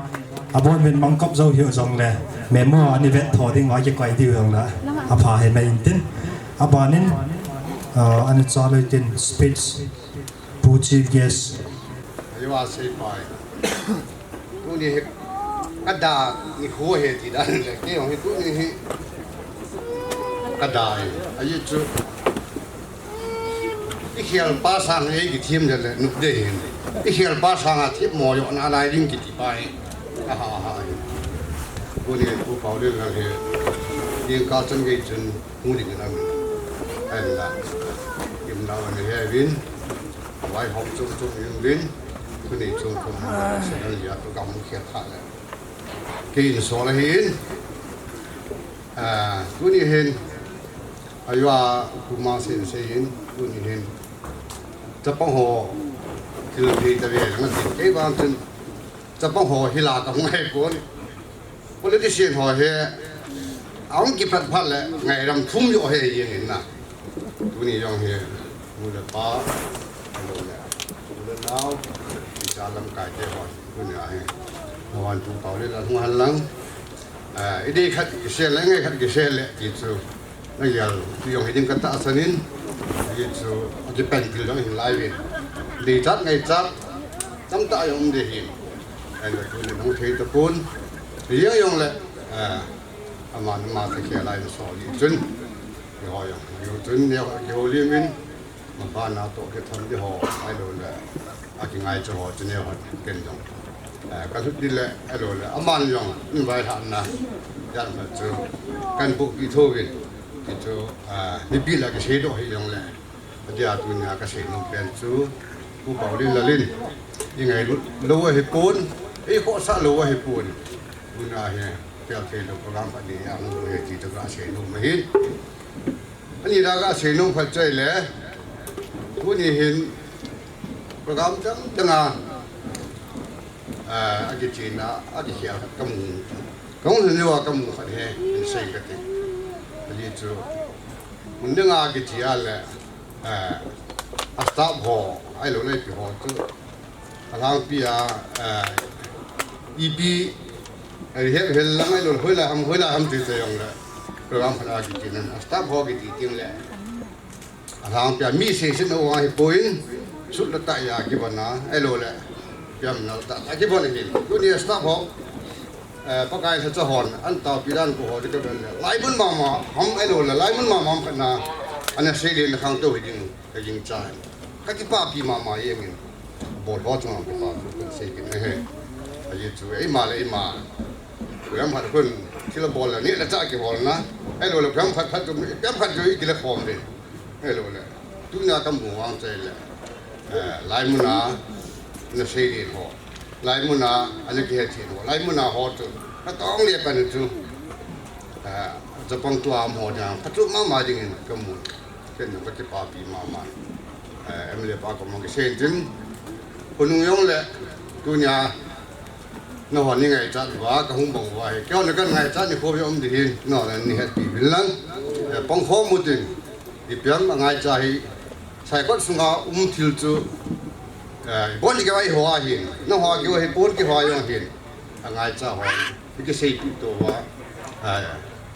abon ven mangkop zo hi zong le memo ani vet tho ding wa ye kwai di hong la apa he mai tin abanin ani chaloi tin speech puchi guestว่าใช่ไปตัวนี้กระดาษนี่หัวเหตุได้เลยเกี่ยวกับตัวนี้กระดาษอายุจุที่เขียนภาษาไงกี่ทีมจะเลยนุกได้เห็นที่เขียนภาษาที่หมออยู่อะไรยิ่งกี่ทีไปตัวนี้ผู้เผาเรื่องอะไรยิ่งการจังกิจนหูดิ่งนั่นไอ้ละยิ่งเราเนี่ยวินไว้หอบจุ่มยิ่งวินคนนี้จุ่มเสร็จแล้วอยากตัวกำมือเขียนขาดเลยกินสอนเห็นตัวนี้เห็นอายุว่าคุมาเสียนเสียนตัวนี้เห็นจะป้องหัวคือที่จะเรียนมันติดไอ้บางจนจะป้องหัวฮิลากับไงคนคนที่เสียนหัวเฮเอากี่พัดเลยไงรำทุ่มอยู่เฮยังเห็นนะตัวนี้ยังเฮมูลป้ามูลน้าวจะลำกายเจ้าหอยตัวนี้เฮวันทุกเต่าเลยละทุกหันหลังอีดีขัดกิเชลเลยไงขัดกิเชลเลยจิตสูนั่นอย่างที่ยังเห็นกันตาสนินจิตสูจะเป็นกิโลหินไล่เวนดีจัดไงจัดตั้งตายังไม่ได้เห็นไอ้ตัวนี้น้องเทตะปูนเลี้ยงยังเลยอามาตะเคียนไล่สอนจนเดี๋ยวยังอยู่จนเดี๋ยวเลี้ยงวินมาบ้านนาโตเกทำที่หอไอ้โดนเลยอากิงไงจะหอจะเนี่ยหอเก่งจังการทุกทีเลยไอ้โดนเลยอามันยังไม่ไปทันนะยันมาเจอการบุกอีโทวินที่เจอนี่ปีละก็เสียดอกยังเลยปัจจัยตัวนี้ก็เสียน้องเป็นซูผู้เบาลิ้นละลิ้นยังไงรู้ว่าเหตุผลไอ้ข้อสารรู้ว่าเหตุผลคุณอาเฮียเกี่ยวกับโปรแกรมปัจจัยอย่างนู้นเหตุที่จะก็เสียน้องไม่เห็นอันนี้เราก็เสียน้องเข้าใจเลยทุกนี้เห็นโปรแกรมจังอากิจีน่าอากิเขียวกำมือเรียกว่ากำมือขัดแห้งเป็นเศษกระติกอันนี้จู่มันดึงอากิจีอะไรอัตตาพอไอ้เราเลยพี่พอจู่ทางพี่อีพีไอ้เห็นแล้วไอ้เราคุยแล้วทำติดใจอย่างเลยโปรแกรมพัฒนากิจีนั้นอัตตาพอกิจีจริงเลยทางพี่มีเศษสิ่งเอาไว้ปุ่นสุดละตายากิบันนะไอ้เราเลยพี่มันละตายากิบันเห็นตัวนี้อัตตาพอปากกายเขาจะหอนอันต่อปีด้านกูหอจะก็เป็นไล่บุญมาหอมไอ้โดนไล่บุญมาหอมขนาดอันนี้เสียเรียนข้างตัวยิงใจก็ที่ป้าปีมาเองบอดบอดจังหวะป้าเป็นเสียกินเฮ้ยไอ้ยี่จู่ไอ้มาเลยมาเพื่อนพัดคนที่เราบอลแล้วนี่เราจะกี่บอลนะไอ้โดนเราเพื่อนพัดจนเพื่อนพัดจนกี่ละคอมเลยไอ้โดนเลยทุกอย่างกำหัววางใจเลยไล่บุญนะนี่เสียเรียนหอ lai mu na ale ki he thi no lai mu na ho tu ta tong le kan tu Japang tu am ho jang patu ma ding in kamu ken no ki pa pi ma emle pa ko mo ki sen tin hunung yong le tu nya nó hoàn như ngày chăn quá cả hung bồng vậy kéo nó cái ngày chăn thì phô với ông thì nó là ni hết bị lăng bông phô một tiền thì biển mà ngày chạy chạy có sung ao thiêu chú bốn cái vai hoa hiền nó hoa cái vai bốn cái hoa yang hiền ngày chạy hoa cái xây bị tổ hoa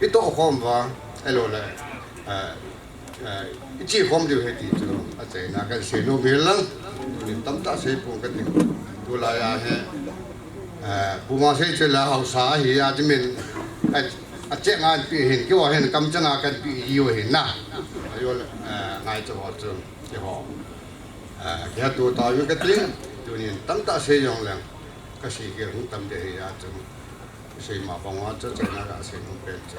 cái tổ khom hoa cái lô này cái chi khom điều hết thì chú à chạy na cái xây nó miền lăng thì tấm ta xây phong cái gì tôi lại à he Puma say chela hausa hi admin a check ngan pi hin ki wa hin kam changa kan pi yu hin na ayo ngai cho ho chu ki ho ya tu ta yu ka tin tu ni tam ta se yong lang ka si ke hu tam de ya chu se ma bang wa chu chena ga se nu pe chu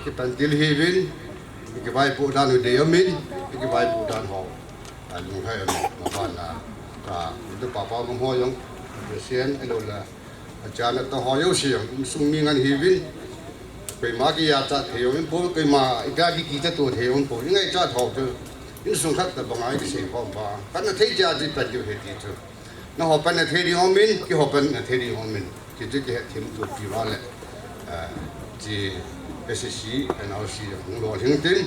ki pan til hi vin ki vai pu dan de yamin ki vai pu dan ho lu hai ma ban na ta tu pa pa mo ho yong Sen elo la acha ta ho yo siang sung mi ngan hi vin pe ma ki ya cha theu in po pe ma ga ki ta to theu in po ngai cha tho chu in sung khat ta bangai ki se pom pa kan na thei ja ji pa ju he ti chu na ho pan na thei ri ho min ki ho pan na thei ri ho min ki ji ke thim tu pi wa le ji SSC NRC hong lo thing tin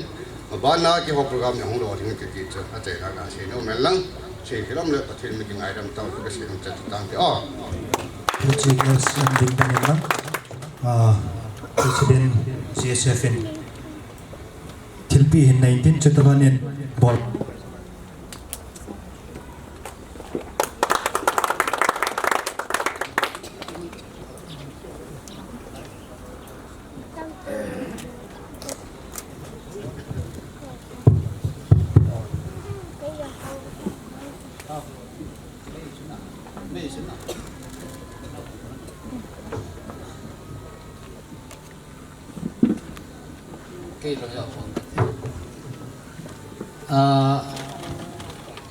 ba na ki ho program hong lo thing ki chu a che na ga se no mel lang Chị khi lắm nữa thì mình ngày đâm tàu cái sự chặt tăng cái chị có xem định bên đó President CSFN Thilpi hin 19 cho tao nên bol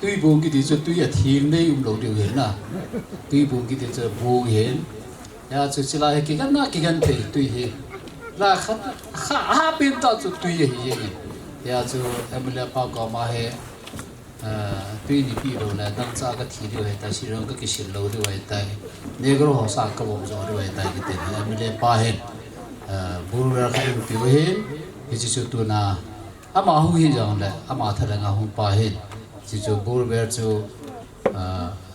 tuy buồn cái thì cho tuy là thiên đây lâu điều hiện là tuy buồn cái thì cho buồn hiện ya cho chỉ là cái gần thì tuy hiện là khá bên ta cho tuy hiện ya cho em là bao gồm mà hệ tuy đi bị rồi là đang ra cái thì điều hiện tại sử dụng cái sự lâu điều hiện tại nếu có họ sang cái bộ rồi điều hiện tại cái tiền em là bao hiện buồn là cái điều hiện cái chỉ tu na ama hu hi jang le ama thalanga hu pa hin chi chu bur ber chu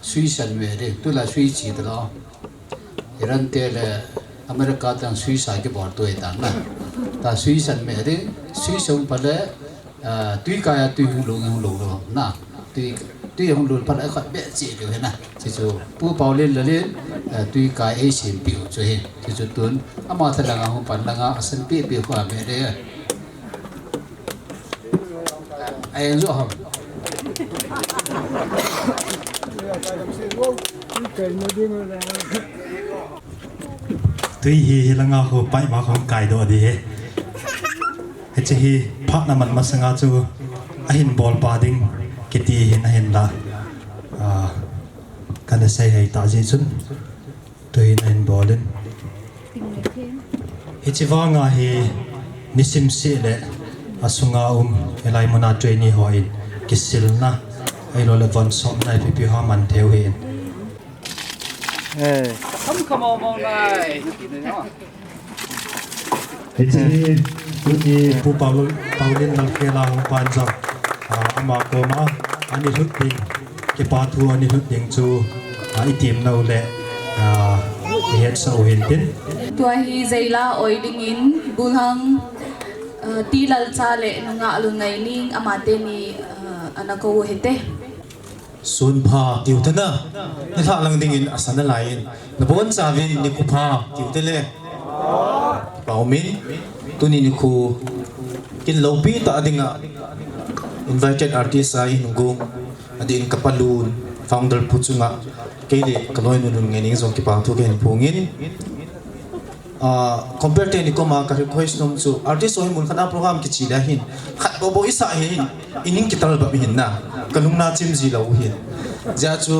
sui san me re tu la sui chi da iran te le america tang sui sa ke bor tu eta na ta sui san me re sui sum pa le tui ka ya tui hu lo na tui hu lo pa le khat be chi de na chi chu pu paw len le len tui ka e sim pi chu he chi chu tun ama thalanga hu pan langa asan pi pi kha me re ai rõ không? Tuy hi là ngao hồ bay mà không cài đồ đi hết. Hết chỉ hi phát là mình mà sang ngao chú ahin ball padding cái tí hin ahin là cái này say hay ta gì chung tuy ahin ball lên. Hết chỉ vang ngao hi nisim si lệ asunga elai mona trainee hoin kisil na ai lo le von som nai pi ha man theo hin không mong này Thì thì pu paulin nang khela hong pan jong ama ko ma ani hut ding ke pa thu ani hut ding chu itim no le het so hin tin tua hi zaila oiling in bulhang ti lal cha le nga lu ngai ning amate ni anako hete sun pha tiu tana ni tha lang ding in asana lain na bon cha vin ni ku pha tiu te le pau min tuni ni khu kin lo pi ta dinga invited artist ai ngung adin kapalun founder puchunga keile kaloi nun nge ning zong ki pa thu gen pungin compare te ni ko ma ka request nom chu artist oi mun khana program ki chi la hin khat bo bo isa hin ining ki tal ba hin na kalung na chim ji lo hin ja chu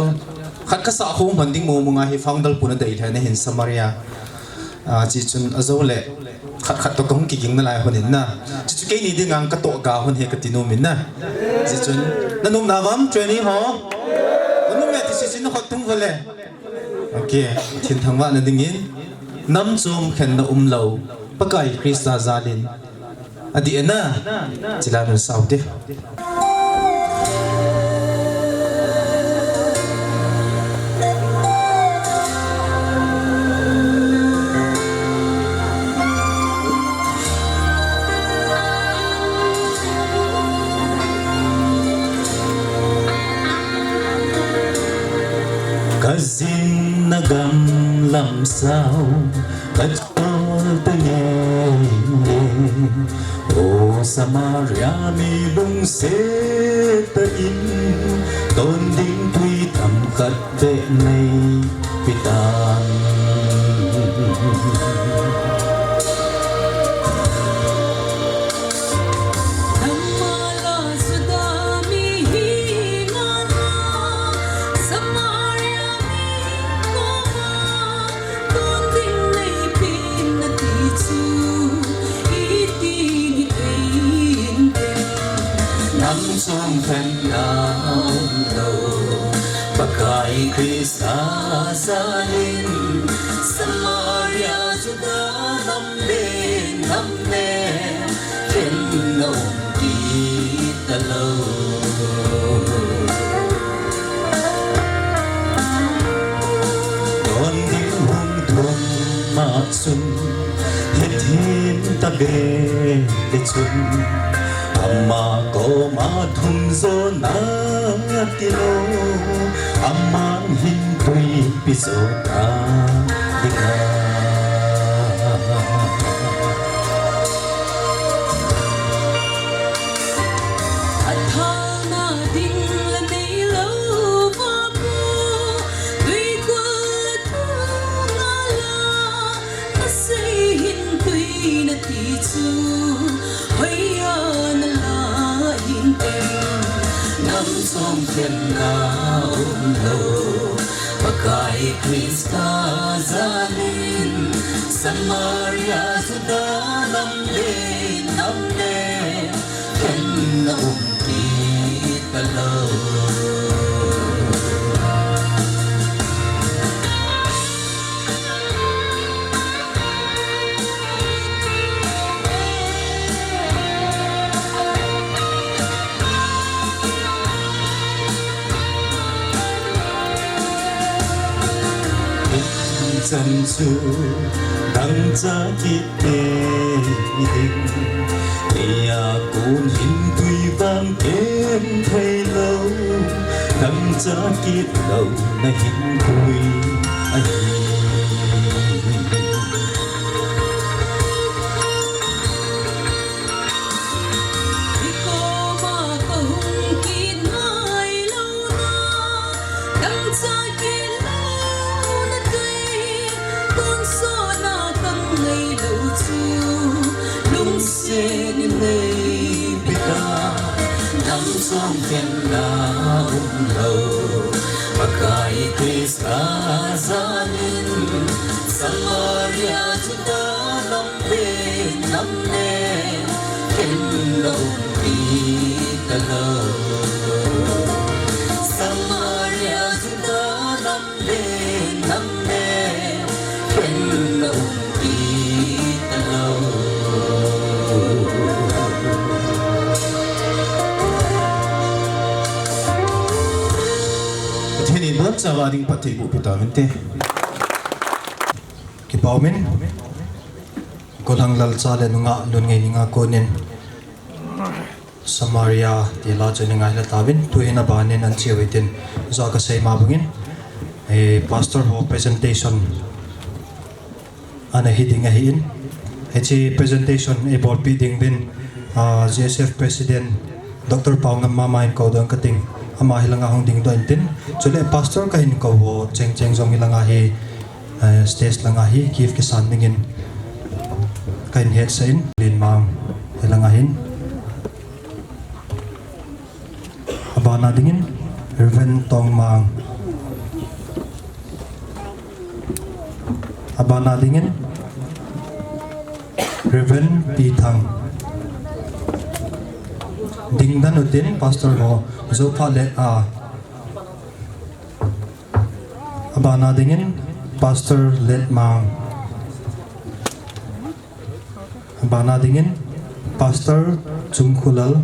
khát cái xã hội mình tiếng mồm ngay hi phong dal puna đầy thế này hin Samaria chỉ chun azau lệ khát to công kỹ kinh lại hơn na chỉ chun cái này đi ngang cái tổ gạo hơn he cái tinu min na chỉ chun na nôm na vam training ho na nôm mẹ thì chỉ nó khát tung vậy ok thiên thằng vạn là đừng yên năm chôm khen na lâu pakai Krista zalin adi na chỉ là nó sao thế Kazin nagam lam sao kachol tenge o Samaria mi lung se ta in ton ding tui tham khat ve nei pitan song khen nào lâu pakai Krista zalin Samaria juga nam ne khen nâu kita lâu con đi hung thuông mà xuân hết hin ta về để xuân amma ko ma thum zo na tilo amang hin tui pisota dika athana ding la nei lo va ko tui ko tu na la na sei hin tui na ti chu hoya năm song khen nào lâu pakai Krista zalin Samaria juga nam ne khen nâu kita lâu chân su đăng cha kít tê đình tia côn hin tùy vang em thấy lâu đăng cha kít đầu na hin tùy anh song khen nào lâu pakai Krista zalin Samaria juga nam ne khen nâu kita lâu Samaria juga nam ne khen nâu kita lâu Ini buat sawading pati bu pita mente. Kipaumin. Kolang lal sale nunga lun ngai ninga konin. Samaria di la jeni ngai la tabin tuhina banin an chiwitin zaka sei mabungin. Pastor ho presentation ana hiding ahin. Hechi presentation board meeting bin GSF President Dr. Paung Mama in Kaudang Kating ama hilanga hong ding doin tin chule pastor ka hin ko ho cheng zong hilanga hi stage langa hi kif ke san dingin kain head sein lin mang hilanga hin abana dingin Reverend Tong Mang abana dingin Reverend Pitang dingdan utin pastor ho zopa le a abana dingin pastor let mang abana dingin pastor chumkulal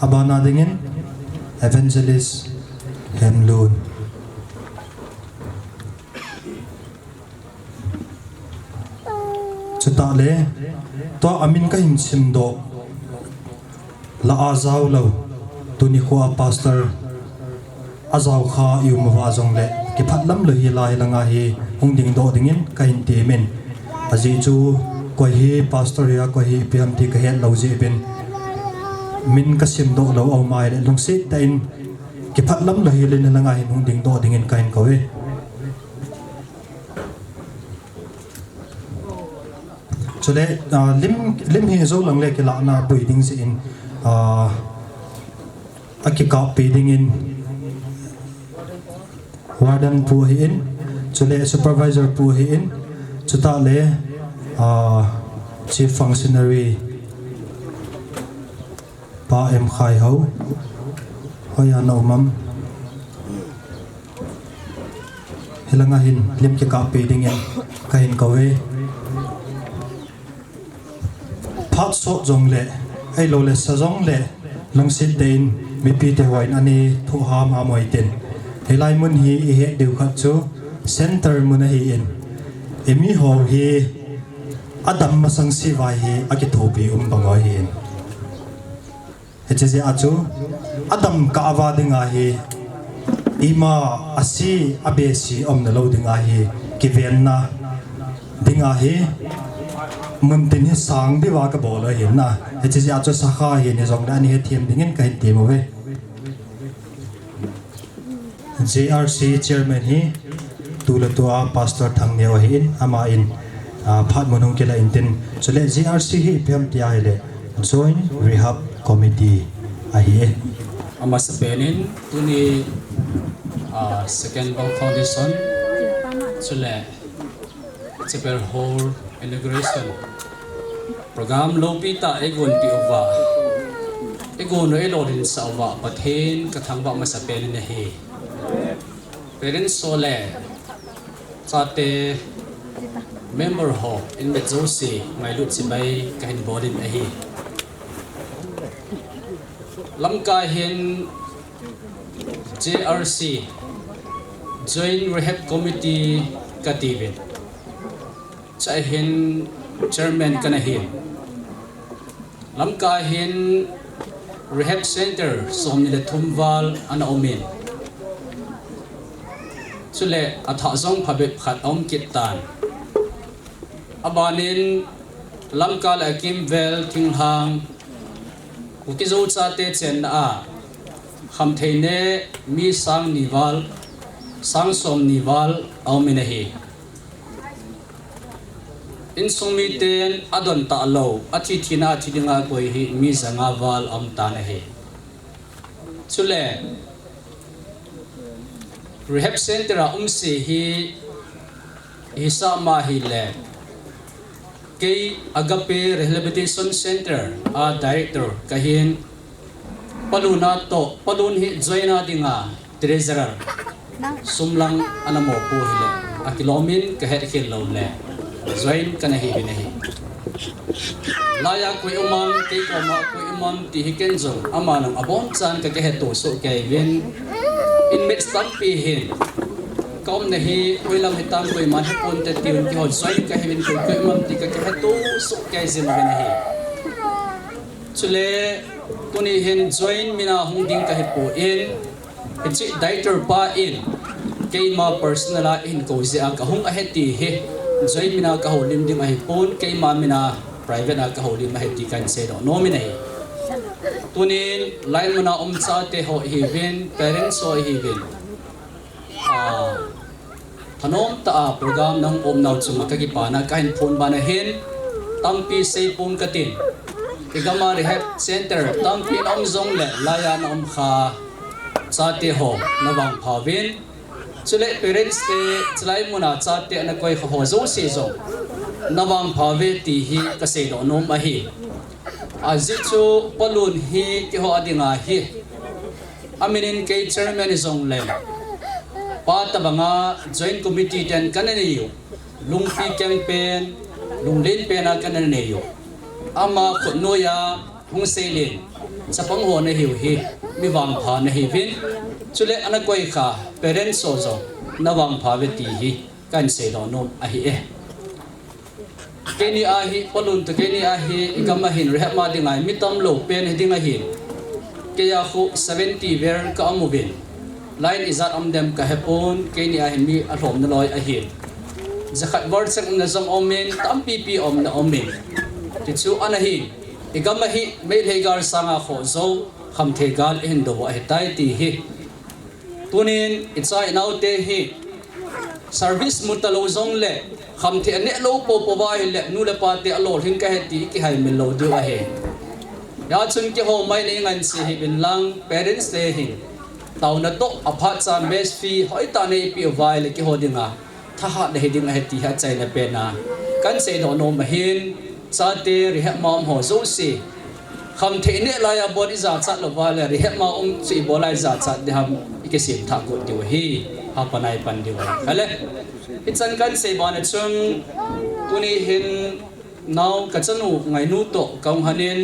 abana dingin evangelist Hemlun chuta le to amin ka hin sim do la azau lo tuni ko pastor azau kha yu ma jong le ki phat lam lo hi lai langa hi hung ding do dingin ka hin ti men aji chu ko hi pastor ya ko hi pm ti ka het lo je ben min ka sim do lo au mai le long sit ta in ki phat lam lo hi le langa hi hung ding do dingin ka hin ko we chule lim hi zo lang le ki la na bui ding si in aki ka pe ding in warden pu hi in chule supervisor pu hi in chuta le chief functionary pa em khai ho hoya no mam helanga hin lim ki ka pe ding in ka hin ko we phát sốt giống lệ ai lâu lệ sa giống lệ lăng xịt tên mi pi te hoài ani thu ham ham hoài tên hay lai mun hi he đều khát chú center mun hi in emi ho hi adam masang si vai hi aki thopi bangoi hi he che achu adam ka awa dinga hi ima asi abesi na lo dinga hi ki venna dinga hi mun tin hi sang di wa ka bol hi na he chi a cho sa kha hi ne jong da ni he thiam dingin ka ti mo we JRC chairman hi tula tua pastor thang ne wa hi in ama in phat monong ke la in tin chole JRC hi pem tia hi le join rehab committee a hi ama sa penin tuni second bank foundation chole chapel hall inauguration program lopita egon ti ova egon no elodin sa ova pathen kathangwa masapen ne he parents sole chate member ho in the josi mai lut si bai kahin bodin a hi lamka hen JRC joint rehab committee katibet cha hin chairman kana hin lamka hin rehab center somni le thumwal ana omin chule atha zong phabe khat om kitan abanin lamka la kim vel thinghang ukizo chate chen a kham theine mi sang niwal sang som niwal aumina hi in sumiten adon ta lo athi thina thidinga koi hi mi zanga wal am ta na he chule rehab center se hi isa ma hi le ke agape rehabilitation center a director kahin paluna to palun hi joina dinga treasurer sumlang anamo po hile akilomin kahet khel lo le join kana hi binahi laya koi umam te ko ma koi umam ti hiken zo amanang abon chan ka ke hetu so kai ven in mid stampi hin kom na hi koi lam hitam koi man hapon te tiun ki hon join ka hin koi umam ti ka ke hetu so kai zin binahi chule kuni hin join mina hung ding ka hepu in ichi director pa in kay ma personal in ko zia ka hung a heti he join mina ka holim ding ai pon kay ma mina private na ka holim ai ti kan se do nominate tunin line mana cha te ho hi ven parents so hi ven thanom ta program nang naw chuma ka ki pana ka hin phone bana hen tampi sei pum ka tin igama rehab center tampi om zong le laya na kha cha te ho nawang phawin chule parents te chlai muna cha te na koi kho zo se zo nawang phave ti hi ka se do nom a hi azi chu palun hi ki ho adinga hi aminin ke chairman zong le pa tabanga joint committee ten kanani yu lungpi campaign lunglen pena kanani yu ama khnoya hung selin chapang ho na hiu hi mi wang pha na hi vin chule ana koi kha parents so zo na wang pha ve ti hi kan se do nom a hi e keni a hi polun to keni a hi ikama hin re ma dingai mitam lo pen he dinga hin ke ya khu 70 ver ka amovin line izat amdem ka hepon keni a hin mi a hlom na loi a hin zakhat word sang na zam omen tam pp om na omen ti chu ana hi igama hi mail hegar sanga kho zo kham thegal hin do wa hetai ti hi tunin itsa inaute hi service mutalo zong le kham the ne lo po po wa le nu le pa te alo hin ka heti ki hai mil lo du a he ya chun ki ho mai le ngan si hi bin lang parents le hi taw na to apha cha mes fee hoi ta ne pi wa le ki ho dinga tha ha de ding a heti ha chai na pe na kan se do no ma hin sa te ri ha mom ho zo si kham the ne la ya body za cha lo wa le ri ha ma si bo lai za cha de ham ke sim tha ko ti hi ha panai pan di wa kale itsan kan se ban chung tuni hin now ka chanu ngai nu to kang hanin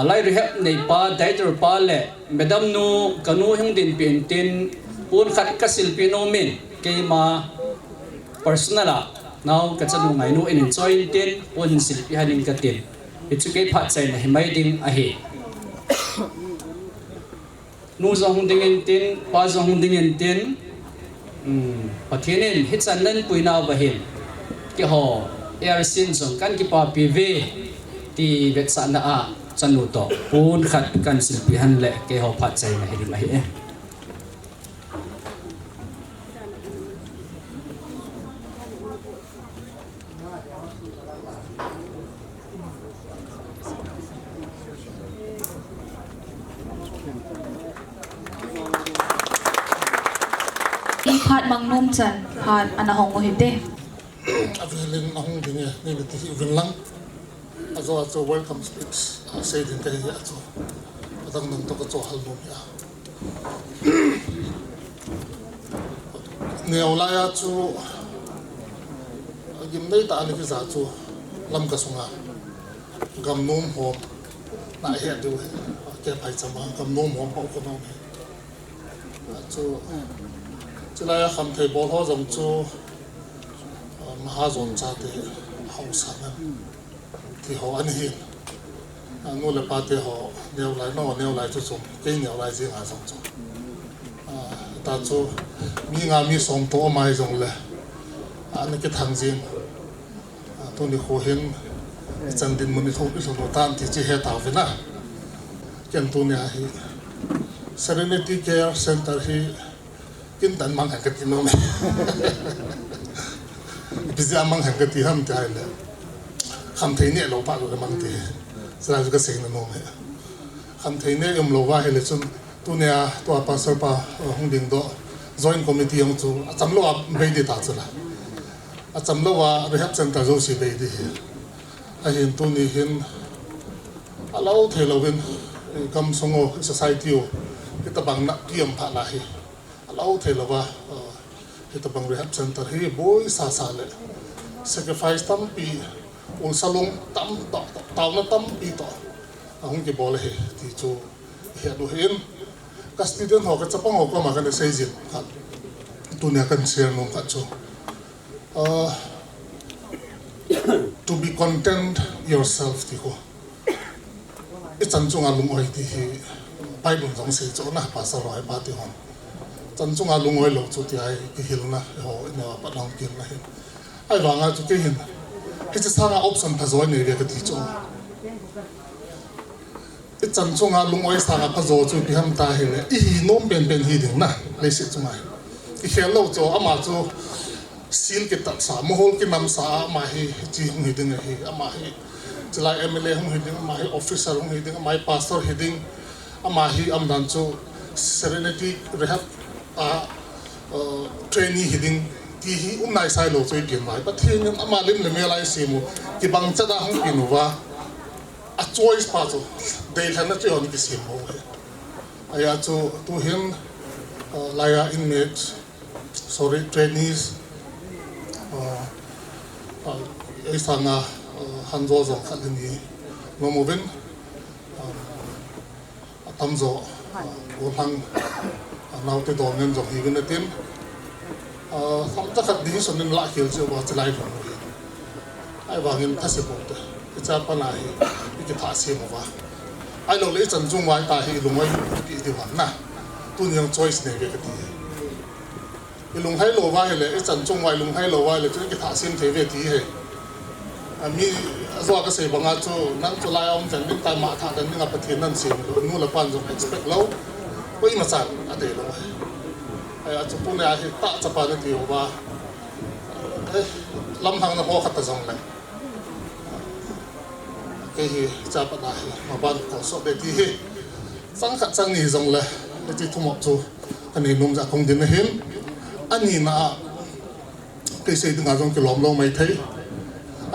lai ri hep nei pa daitor pa le medam nu kanu hung din pin tin pun khat ka sil pino min ke ma personal now ka chanu ngai nu in join tin pun sil pi hanin ka tin itu ke phat chai na himai ding a he nu zong ding in tin pa zong ding in tin pathinin hitsan nan puina bahin ki ho air sin zong kan ki pa pv ti vet sa na a chanu to pun khat kan sil pi han le ke ho phat chai na hedi mai e Phat mang nom chan phat ana hong hi te avelin ahong dinge ni ti even lang azo welcome speech say din te ya azo atang nang to ko halbum ya ne olaya chu gim nei ta ni ki za chu lam ka sunga gam nom ho na he du ke pai chama gam nom ho ko no chu chila ya kham thei bol ho jong chu mahazon cha te hausa na ti ho an hi anu le pa te ho neu lai chu chu ke neu lai ji nga jong chu ta chu mi nga mi som to mai jong le an ke thang jin to ni ho hin chan din mun ni tho pi so tan ti chi he ta ve na ken tu ni hi Serenity Care Center hi kin tan mang ka ti no me bizia mang ka ti ham ta le kham thei ne lo pa lo mang ti sra ju ka se na no me kham thei ne yom lo wa hele chun tu ne a to pa sar pa hung ding do joint committee yong chu a cham lo a be di ta chula a cham lo wa rehab center zo si be di a hin tu ni hin a lo thei lo win kam songo society o kita bang na kiam pha la hi alo thelo ba kita bang rehab center hi boy sa le sacrifice tam pi ul salong tam taw na tam pi to ahung ke bol he ti chu he do hin ka student ho ka chapang ho ko ma kan sei jin ka tunya kan share no ka chu to be content yourself ti ko itan chung alung oi ti hi Bible dong se cho na pa sa roi pa ti hon chan chung alung oi lo chu ti ai ki hil na ho ne pa long kin na hin ai wa nga chu ke hin hi cha sa nga option pa zo ne ve ka ti chu chan chung alung oi sa nga pa zo chu ki ham ta hi le i nom ben hi ding na le se chu mai ki hel lo cho ama chu sil ke ta sa mo hol ki nam sa ma hi chi hung hi ding hi ama hi chilai MLA hung hi ding ma hi officer hung hi ding ma pastor hi ding ama hi am dan chu Serenity Rehab trainee hiding ti hi nai sai lo choi pin mai pathin yam ama lim le melai simu ki bang chada hang pinuwa a choice pa chu dei thana chu on ki simu aya chu tu him laya inmates sorry trainees ai sanga hanzo zo khalini nomovin tamzo ulang naute domen zo higin tim samta khat di sonin la khil chu ba chlai phon ai wangin thase pote cha pana hi ki tha se mo wa ai lo le chan chung wai ta hi lungwai ki di wan na tu nyang choice ne ve ka ti lung hai lo wa le chan chung wai lung hai lo wa le chu ki tha sim the ve ti he mi zo ka se banga chu nang chu lai om chan din ta ma tha dan nga pathin nan sim nu la pan zo expect lo ko i ma chan a de lo ai a chu pu ne a hi ta cha pa ne ti ho ba lam hang na ho khat ta zong le cái hi cha pa na hi ma ban ko so de ti hi sang khat sang ni zong le le ti thum chu ani num ja kong din hin ani na cái sei nga zong ki lom lo mai thei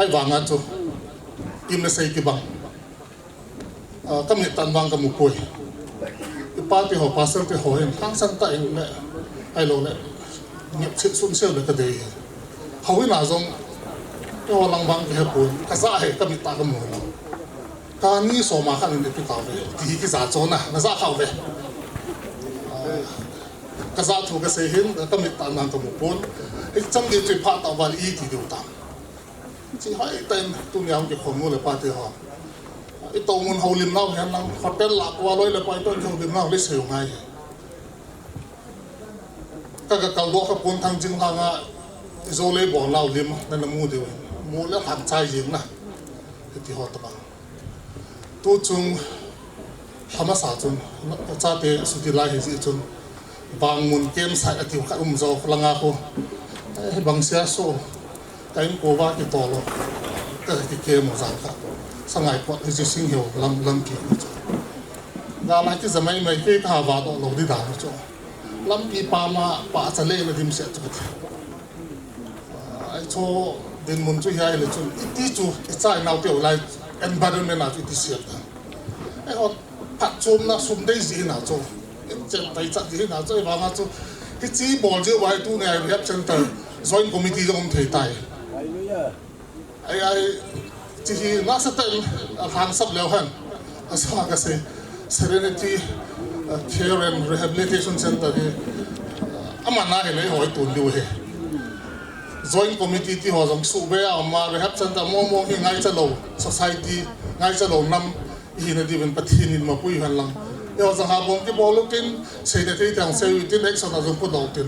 ai wanga chu kim na sei ki bang kam ni tan wang ka mu poi pa ti ho pasal ti ho hin thang san ta in le ai lo le nyep chit sun sel le ka de hawi na zong yo lang bang ki pun ka sa he kam ni ta ka mu lo ka ni so ma khan ni ti ka ve ti ki za cho na za khaw ve ka za thu ka se hin kam ni ta nan ka mu pun ik chang di ti pha ta wal i ti du ta chỉ hỏi tên tu nhau cái khổng ngô là ba thì họ cái tàu muốn hậu lim nào hiện năng hotel lạc qua lối là quay tên hậu lim nào lấy sử ngay các cái cầu đua các quân thăng chính thăng à rồi lấy bỏ nào lim nên là mua điều mua là hàng chai gì nè thì họ tập tu chung hama sa chung cha te suti lai hi chung bang mun kem sai atiu kha zo langa ko bang sia so cái cô ba cái to lo cái kia một dạng khác sang ngày qua thì sinh hiểu lâm kỳ ra lại cái zaman này cái hà vào đó lâu đi đàn cho lâm kỳ pa mà pa trả lệ là điểm sẽ cho cái cho đến muốn chơi hay là cho tí chú cái nào tiểu lại environment nào tí sẽ cái họ phát chôm na sum đây gì nào cho chân tay chặt gì nào chơi vào cho cái chỉ bỏ chưa vài tu này hấp chân tay joint committee trong thể tài ai chỉ nó sẽ tên hàng sắp leo hơn sao cái gì Serenity Care and Rehabilitation Center thì ama na hi lấy hỏi tuần điều hè joint committee thì họ giống sụ bé mà rehab center mo hi ngay cho lâu society ngay cho lâu năm hi na đi bên bắt hi ni mà pui hoàn lăng yo rằng ha bom cái ball lukin sei na thấy thằng sei tin action là giống có đầu tiên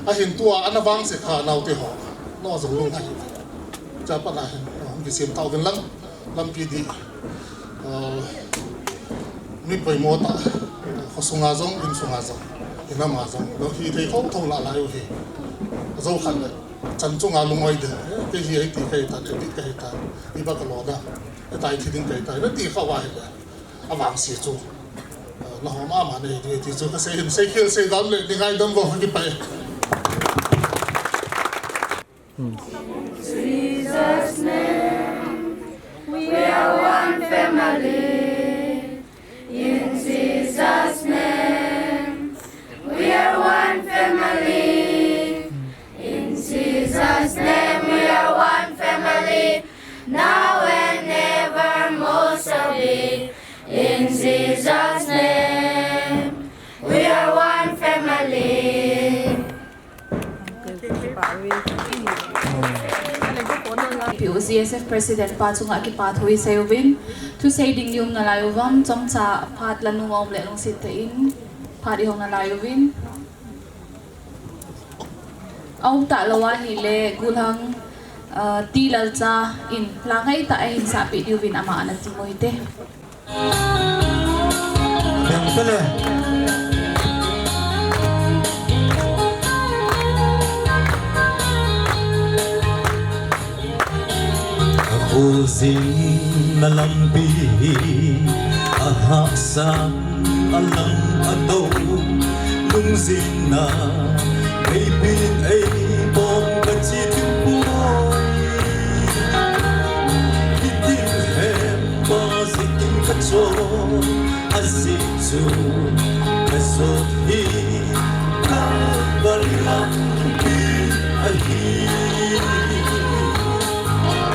a hin tua anh vang sẽ khả nào thì họ nó giống luôn hay cha pa na cái sim tàu gần lắm lâm pi đi mi bơi mô ta họ sung a giống in sung a giống in nam a giống nó khi thấy không thông lại lại thì dâu khăn đấy chân chung a lung ngoài đấy cái gì ấy thì cái ta đấy cái ta đi bắt cái lò đó cái tai thì cái ta nó đi khâu vào đấy a vàng xì chu nó họ mà này thì chu cái xây hình xây kia xây đón lại thì ngay đâm vào cái bể Jesus' name, we are one family. In Jesus' name, we are one family. In Jesus' name, we are one family. Now and evermore shall be. In Jesus' name, we are one family. POCSF President pa chunga ki pa thui seuvin thu sei ding yum na layuwam chongcha phat lanu om le long sit in phadi hong na layuvin au ta lawa hi le gulhang ti lalcha in langai ta hin sa pi diuvin ama ana ti moite Uzin nalambi ahasa alam ado nung zina ai bin ai bom ka chi tu boy Itin hem ba zikin ka cho azizu kasot hi ka balam bi ahi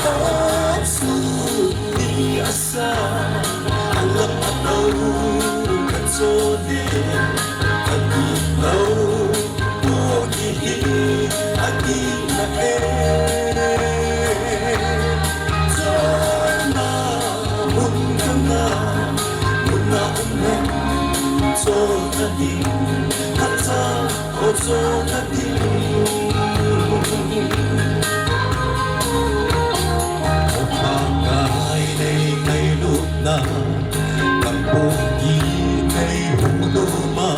Kapsu di asa alam atau katsodi Agitaw Pogihi Agina Zona Muna Muna Umen Zona Di Hata O Zona Di Opakay Nay Nay Luna Kampogi Nay Huluma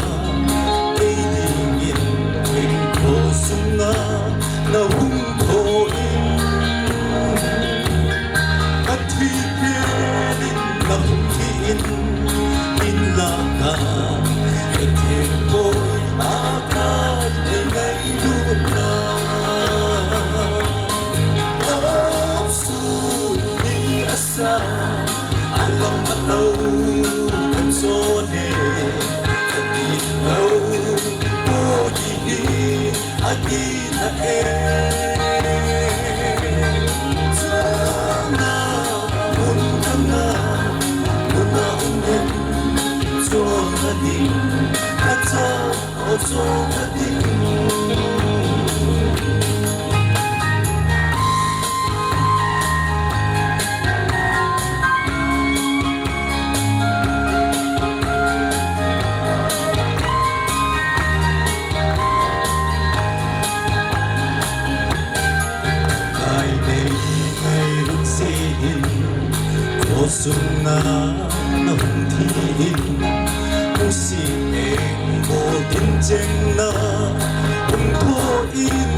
Sunga na hungkoin at higilin na hungkiin inlaka at himpo'y agad ay ngayon na Kapsuli asa alam ataw kansone at ikaw Agina Zona Muna Muna Umen Zona Di Hata O Zona Di Sunga na hungtiin Musieng mo tinjeng na hungkoin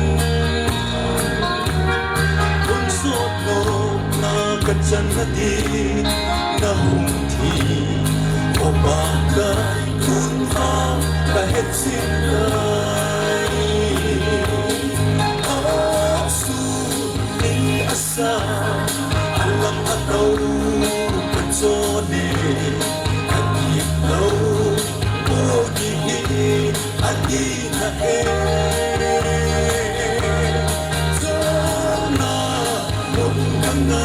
Unsot no na katsan na di na hungti O bakay kunha kahit sinay Suni asa alam ataw Zone Agitaw Pogihi Agina Zona Muna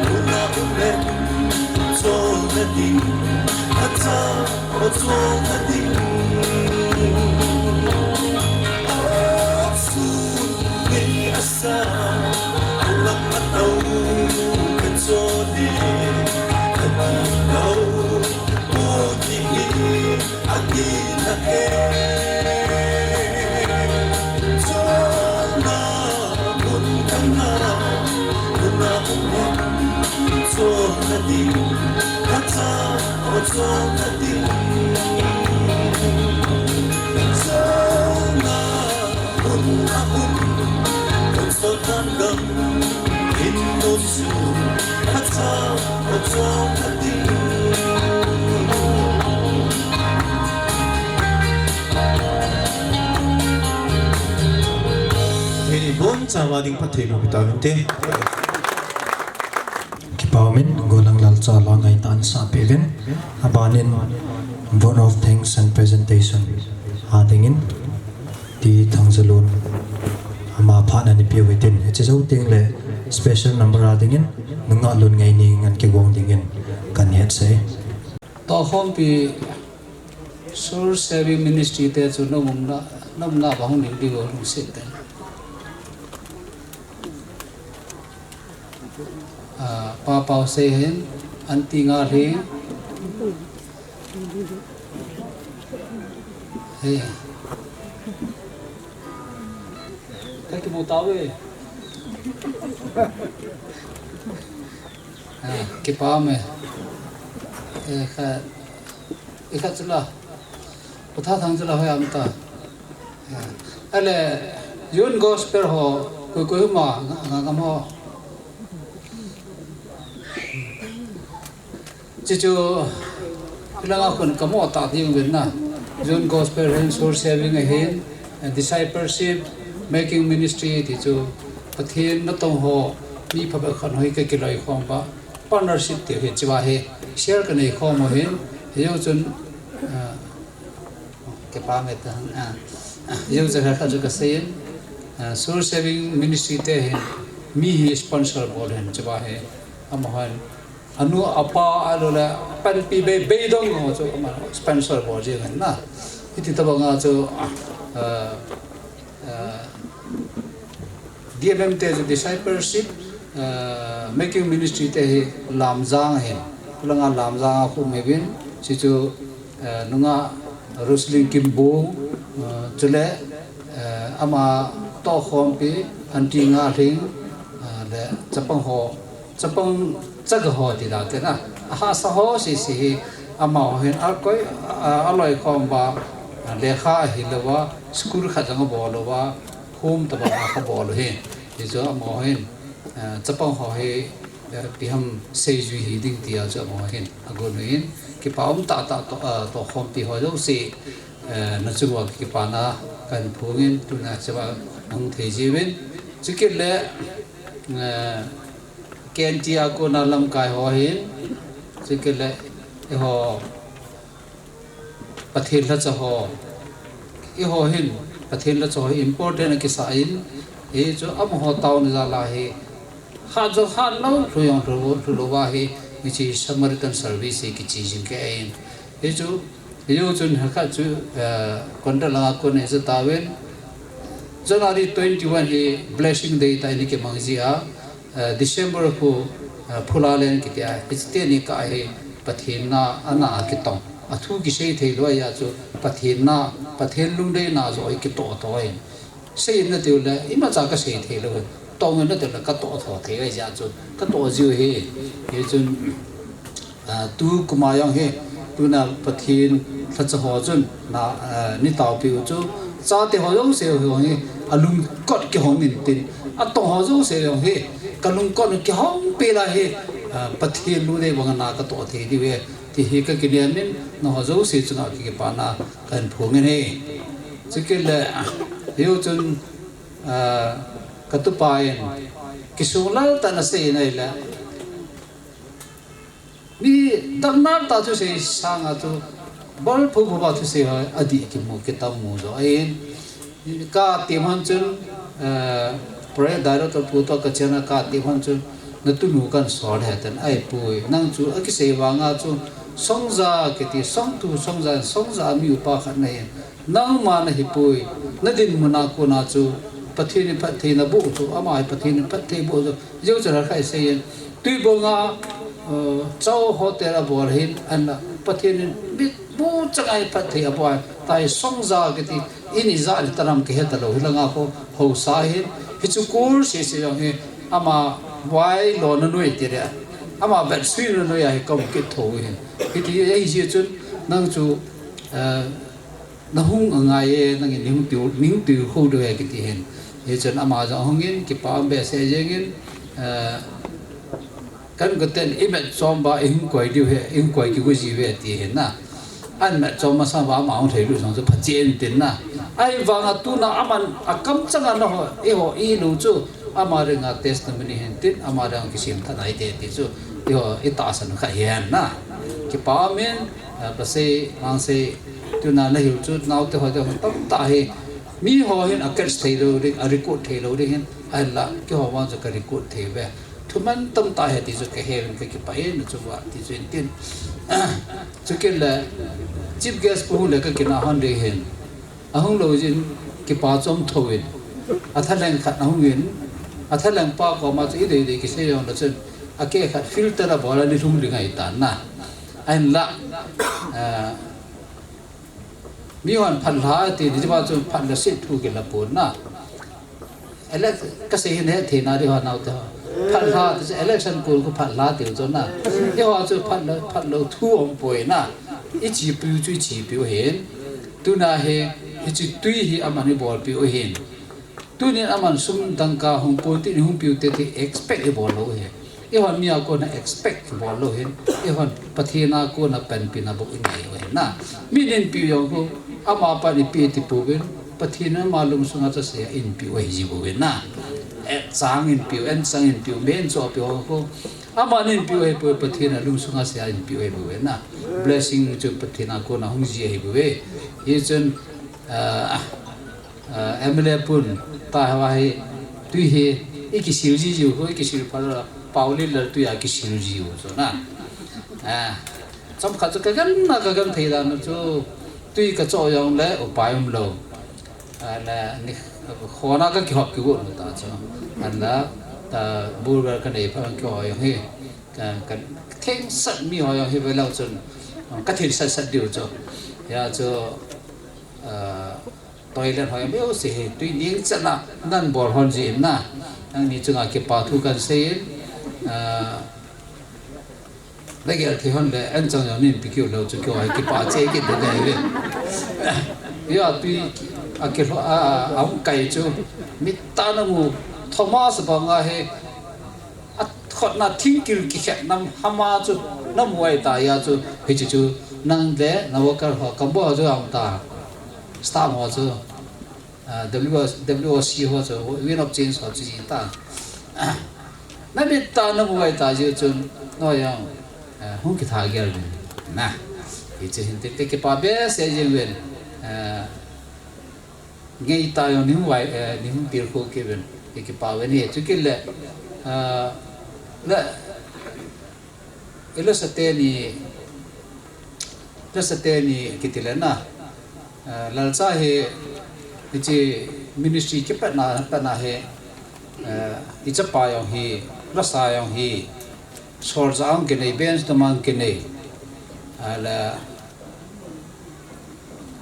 Muna Umen Zona Di Hata O Zona Di Suni asa alam ataw Zone Agitaw Pogihi Agina Zona Muna Muna Umen Zona Di Hata O Zona Di Zona Muna Zona Hanggang Indosu Hata O Zona Di Bon sawading patay mo bitawin te. Kipawamin golang lalsa langay taan sa apivin abanin vote of thanks and presentation atingin di tangzalun ama phana ni piwitin echiso ting le special number atingin nungalun ngai ni ngan kiwong dingin kaniat se to hom pi sur saving ministry te chu nomna bahung ni di go sit te Papa Sehen, Auntie Ngali. Hey. Kaki mau tahu Kipame. Ikat celah. Utah thang celah hoy amta. Ale yun gospel ho kuy ma ngam ho. Cicu bilang aku kamu tak tiung benar. John gospel hand source saving a hand discipleship making ministry thì chu pathian na tong ho mi pha ba khan hoi ka ki loi khom ba partnership ti he chiwa he share ka nei khom mo hin yo chun ke pa me ta yo ja kha ju ka sein soul saving ministry te he mi hi sponsor bol hen chiwa he am han anu apa alola pan pi be dong ngo chu ama sponsor bol je hen na iti ta ba nga chu DMM te discipleship making ministry te hi lamjang he langa lamjang khu mebin chi chu nunga Rosling Kimbo chule ama to khom pi anti nga thing le chapang chag ho ti da te na ha sa ho si ama hen al koi aloi khom ba le kha hi lo wa school kha jang bo lo wa home ta ba kha bo lo he ti zo ama hen chapang ho he pi ham sei ju hi ding ti a zo ama hen agon hin ki paum ta to khom pi ho jo si na chu wa ki pa na kan phungin tu na chawa ang thei ji wen chikit le ken ti a ko na lam kai ho hin chikit le ho pathin la cha ho i ho hin pathin la cha ho important ki sa in e jo am ho taw na la he ha jo ha lo thu yong thu lo wa he ni chi Samaritan service ki chi jing ke ain e jo yo chun ha kha chu konda la ko ne sa tawen January 21 he blessing day ta ni ke mangji a December ko phula len ki ta este ni ka he pathin na ana ki tong athu ki sei thei lo ya chu pathin lung dei na zo ki to ai sei na te la ima cha ka sei thei lo tong na te la ka to tho thei ai ja chu ka to ju he ye chun tu kumayang he tu na pathin tha cha ho chun na ni taw pi chu cha te ho yong se ho he alung kot ki hong min tin a to ho zo se yong he kalung kot ki hong pe la he pathin lu de bang na ka to thei di we ti he ka ki lian min no ho zo se chuna ki pa na kan phung ne chikil yo chun ka tu pa yen ki sula ta na se nei la ni dangnar ta chu se sang a chu bol phu ba chu se adi ki mu ki tam mu zo ai ka ti man chun pre director pu to ka chena ka ti man chun na tu nu kan sor he tan ai pui nang chu a ki se wa nga chu songza ke ti song tu songza mi upa khat nei nang ma na hi pui na din mu na ko na chu pathin na bu chu ama pathin pathe bu jo chara khai se yen tui bo nga chau hotel a bor hin an pathin bit bu changai pathe a boy tai songza ke ti ini za li taram ke heta lo hilanga ko ho sa hin hi chu kur se yong he ama wai lo na noi ti re ama bet sui no no ya ko ki tho hin ki ti ai ji chun nang chu na hung anga ye nang ning tiu ho do ya ki ti hen ye chun ama ja hongin ki pa be se jengin kan ko ten imet somba ing koi diu he ing koi ki ko ji we ti hen na an ma choma sa ba ma ong thei lu song chu pha chen tin na ai wa nga tu na aman akam changa na ho e ho i lu chu amare nga testimony hen tin amare ang kisim tha nai te ti chu yo ita san kha hian na ki pa men pa se ang se tu na la hiu chu nau te ho tam ta he mi ho hen akal thei lo ri a record thei lo ri hen ai la ki ho wa chu ka record thei ve thu man tam ta he ti chu ke he ki pa hen chu wa ti chu tin chu ke la chief guest pu le ka kina han de hen ahung lo jin ki pa chom thoin athalang khat ahung yin athalang pa ko ma chi de ki se yong la chen ake khat filter a bola ni thum ri ngai ta na an la mi wan phan la ti ni ba chu phan la sit thu ke la pon na ele ka se hin he the na ri ha nau ta phan la election ko phan la ti zo na ye wa chu phan lo thu om poi na i chi pu chu chi pu hen tu na he i chi tui hi amani bol pi o hen tu ni aman sum dang ka hong po ti hong pi te expect e bol lo he e hon mi a ko na expect bol lo hen e hon pathina ko na pen pi na bo in nei we na mi nen pi yo ko ama pa ni pi ti pu ben pathina malum sunga cha se in pi oi ji bu na chang in pi en chang in pi men cho pi ko aman in pi oi pathina lung sunga se in pi oi bu na blessing chu pathina ko na hung ji ai bu ye chen MLA pun ta hawa he tu he iki silji ju ho iki sil par pauli lar tu ya ki silji ho so na chom kha chu ka gan thei da no chu tui ka cho yong le upayum lo la ni khona ka khop ki go ta cho an la ta bur ga ka nei phang ko yong he ka theng sat mi ho yong he ve lao chun ka thil sat diu cho ya cho toilet ho yong se he tui ning chana nan bor hon ji na ang ni chunga ke pa thu kan se lấy cái thì hơn là anh chồng nhà mình bị kêu lâu cho kêu ai cái bà chế cái đấy này vậy giờ tuy cái ông cày cho mít ta nó mù Thomas bằng ai khó na thiên kiều cái khác năm hama cho năm ngoài ta ya cho hết cho năng để nó cái họ cầm bao cho ông ta star họ cho WOC họ cho Win of Change họ cho gì ta na mít ta nó ngoài ta cho nó yang hung kita agar nah itu hinti ke pabe saya jewen ngai ta yo nim wai nim pir ko ke ben ke pabe ni tu ke le la ilo sate ni kitile na lalsa he ichi ministry ke pa na he icha pa yo hi rasa yo hi source ang kene bench tamang kene ala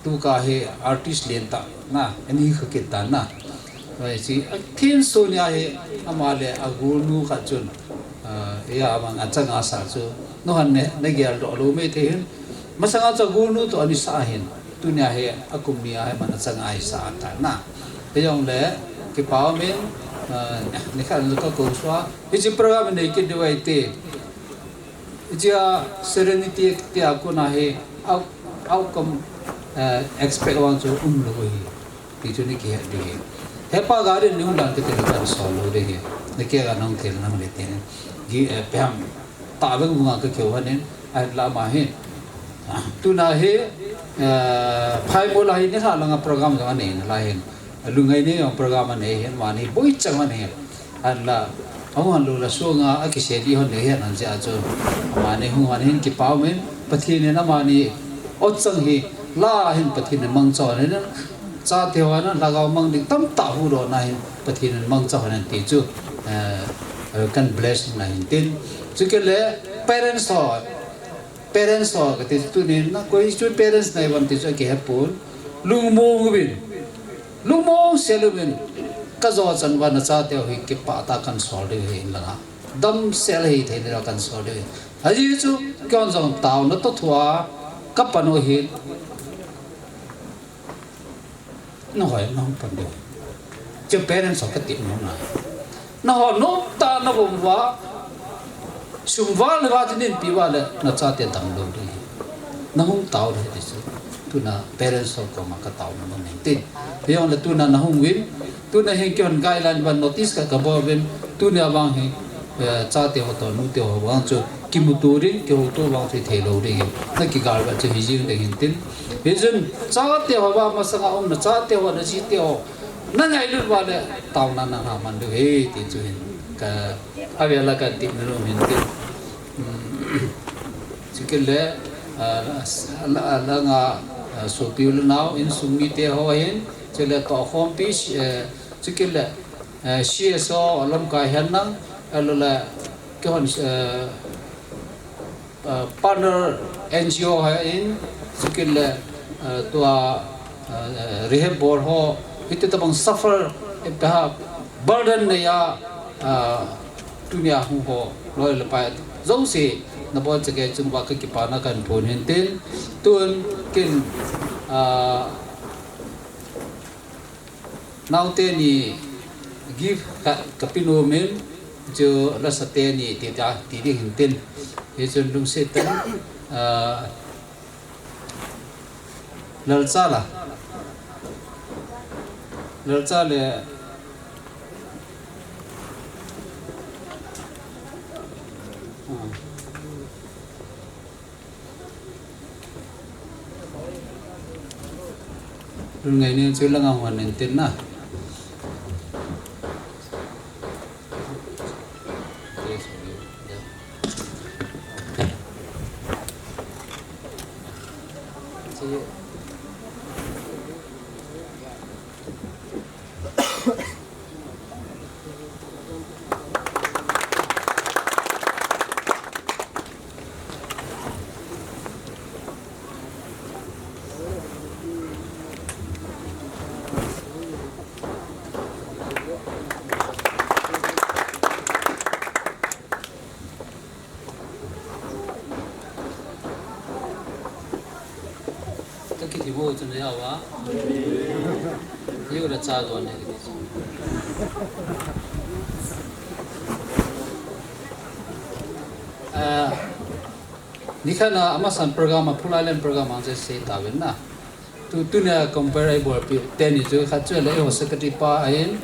tu ka he artist lenta na ani khakita na rồi si thiên số nya he amale agunu ka chun ya amang achang asa chu no han ne nagyal do lo me the masanga cha gunu to ani sa hin tu nya he akum nia he man achang ai sa ta na te yong le ki pa men ni khan lu ka ko swa hi program ne ki dewai te Jia serenity te aku na he outcome expect wang cho lo hi ti chu ni ki de he pa ga ri nu dan te te ka so lo de he ne ke ga nong te nang le te gi pam ta ba nga ka ke wa ne ai la ma he tu na he phai mo la hi ne tha la nga program ga ne la he lu ngai ne yong program ne he ma ni boi chang ma ne an la ông lu la so nga a ki se di hon ne hian an ja cho ma ne hu an hin ki pau men pathi ne na ma ni o chang hi la hin pathi ne mang cho ne cha te wa na la ga mang ding tam ta hu ro na hin pathi ne mang cho han ti chu kan bless na hin tin chu ke le parents ho ka ti tu ne na koi chu parents nai ban ti chu ke ha pun lung mo se lu bin ka zo chan wa na cha te hi ke pa ta kan sol de hi la dam sel hi the ne kan sol de haji chu kyon jong taw na to thua ka pano hi no hoy no pan de che parents so ka ti no na ho no ta na bom wa sum wa le wa tin pi wa le na cha te dang lo de na hung taw de chu tu na parents so ko ma ka taw na no ning tin yong le tu na hung win tu na he kyon guideline ban notice ka bo ben tu na wang he cha te ho to nu te ho wang chu kimuturin ke ho to wang the thelo de na ki gar ba chu hi jing de hin tin he jun cha te ho ba ma sa ga om na cha te ho na chi te ho na ngai lu ba le taw na na ha man de he ti chu hin ka avya la ka ti no hin tin chi ke le la nga so pi lu now in sumi te ho hin chele to khom pi chikile CSO alam ka hanang alula kon partner NGO ha in chikile to rehab board ho ite tabang suffer ha burden ne ya dunia hu ho loi le pa zo se na bo chake chung ba ka ki pa na kan phone hin tin tun kin now te ni give kapino men jo la sate ni ti ta ti di hin tin he chun lung se tan lal sala lercha le ngày nay chưa là ngào hoàn nền tiền na cái thì vô cho nó quá nhiều là cha rồi này ni khana amasan program phulailen program anje se tawen na tu na comparable pi ten ju khatche le ho secretary pa ain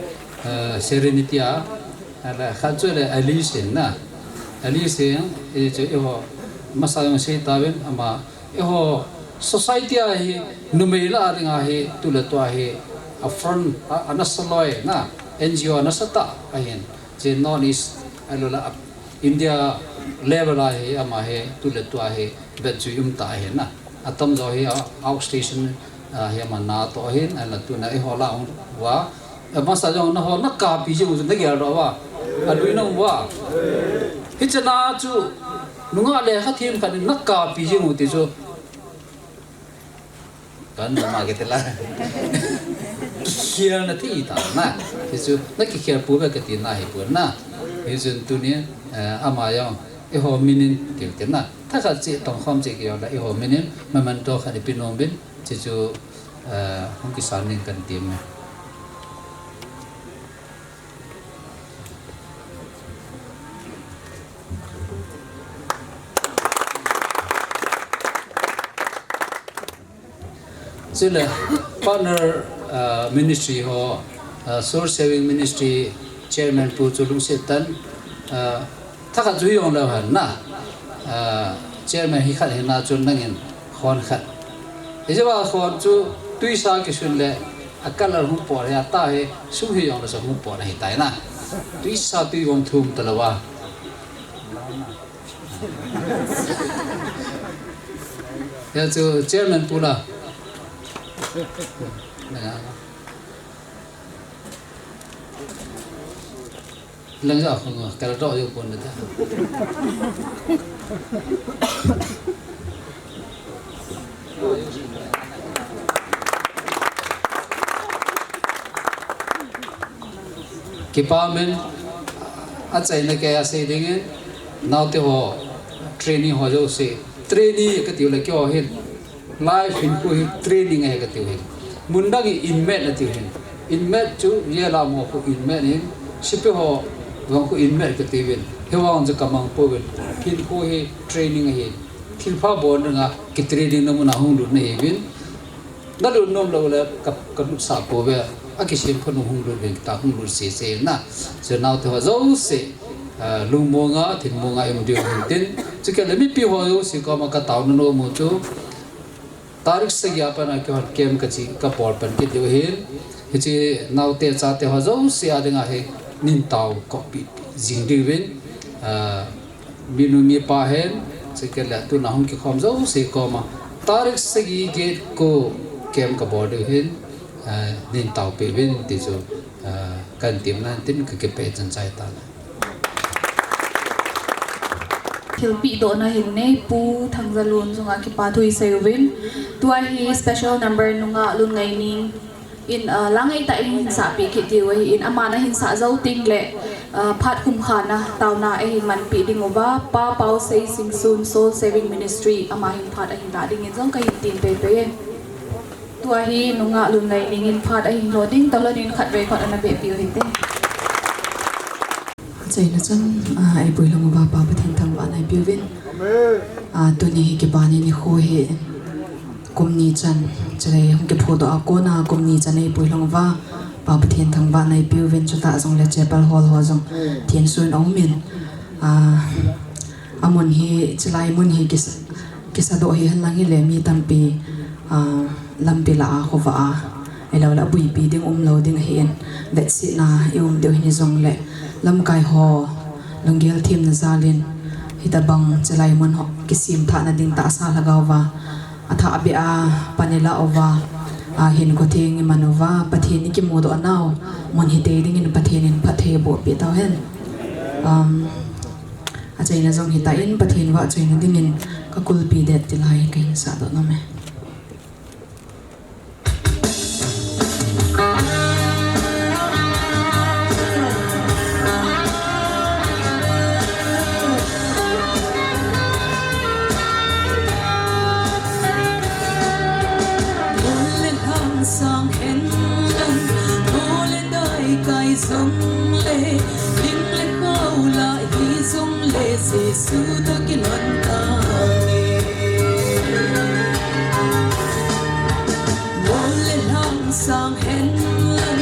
serenity a ala khatche le alice na alice e je ho masayong se tawen ama e ho society a hi numela ringa hi tulatwa hi a front anasaloi na NGO anasata ahin je non is alola India level a hi ama he tulatwa hi betju ta hi na atam zo hi outstation hi ama na to hin ala tuna e hola wa masa jong na ho na ka pi ju na gya ro wa alui na wa hichana chu nunga le ha thim kan na ka pi ju ti chu kan ma ke tela kia na ti ta na hisu na ki kia pu ba ke ti na hi pu na hisun tu ni ama yang e ho minin ke te na ta ka chi tong khom chi ki ya la e ho minin ma man to kha ni pinom bin chi chu hong ki san ning kan tim sila partner ministry ho source saving ministry chairman pu chulung setan thaka juyong la han na chairman hi khat hena chun nangin khon khat ejawa khon chu tuisa ki sun le akalar hu por ya ta he su hi yong la sa hu por hi tai na tuisa tu yong thum talawa ya chu chairman pu la lần sau không cái đó yêu quân được cái bao mình anh chạy này cái gì đấy nào thì họ training họ rồi sẽ training cái điều là kiểu hiện life in training है कहते हैं मुंडा की इनमेट कहते हैं इनमेट जो ये लामो को इनमेट है शिपे हो वहाँ को इनमेट कहते हैं हेवां जो कमांग पोवन फिर को है ट्रेनिंग है खिलफा बोल रहा कि ट्रेनिंग नमूना हूँ लुट नहीं बिन नलुट नोम लोले कब साप पोवे अकिशिम को हूँ लुट बिन ताकूं लुट से ना जो नाव तो जो से लुमोंगा थिमोंगा इमडियो हिंटिन जो क्या लेमी पी हो से को मका ताऊ नो मोचो तारीख से ज्ञापन के हर केम कची का पॉट पन के देव हेन हिचे नावते चाहते हो जो से आदेगा है निंताव कॉपी जिंगडिविन बिनु मी पाहेन से के ला तू नाहुं के खम जो से कोमा तारीख से गेट को केम का बॉर्ड हेन निंताव पे विन तिजो kan tim nan tin ke pe chan chai ta Hilpi do na hinne pu thangalun sunga ki pathui sewin tua hi special number nunga lun ngai ning in langai ta in sa pi ki ti wa in amana hin sa zau ting le phat khum khana tauna e hin man pi ding oba pa pau sei sing sun soul saving ministry ama hin phat a hin da ding in jong ka hin tin pe pe tua hi nunga lun ngai ning in phat a hin loading talonin khat ve khat ana be pi hin te chạy nó chân ai bồi lòng vào bao thằng thằng bạn ai biểu viên tôi nhớ cái bạn này khôi hệ cùng ni chân chạy không cái photo à cô na cùng ni chân ai bồi lòng vào pa pathian thang ba nai piu ven chu ta zong le chapel hall ho zong thian suan ong min amon hi chlai mun hi kisa do hi han lang hi le mi tampi lampi la a khova a elo la bui pi ding lo ding hen that's it na de hi zong le lam kai ho longgel thim na zalin hitabang chlai mun ho kisim tha na ding ta sa lagawa atha be a panela ova hin ko thing manova pathin ki modo anao mon hi te ding in pathin in pathe bo pi ta hen a chaina zong hi ta in pathin wa chaina ding in ka kulpi det tilai kai sa do no me sang hen lăng vô lên đời cài giống lệ linh lệ khâu lại hi giống lệ Giêsu ta cái luận ta vô lên hang sang hen lăng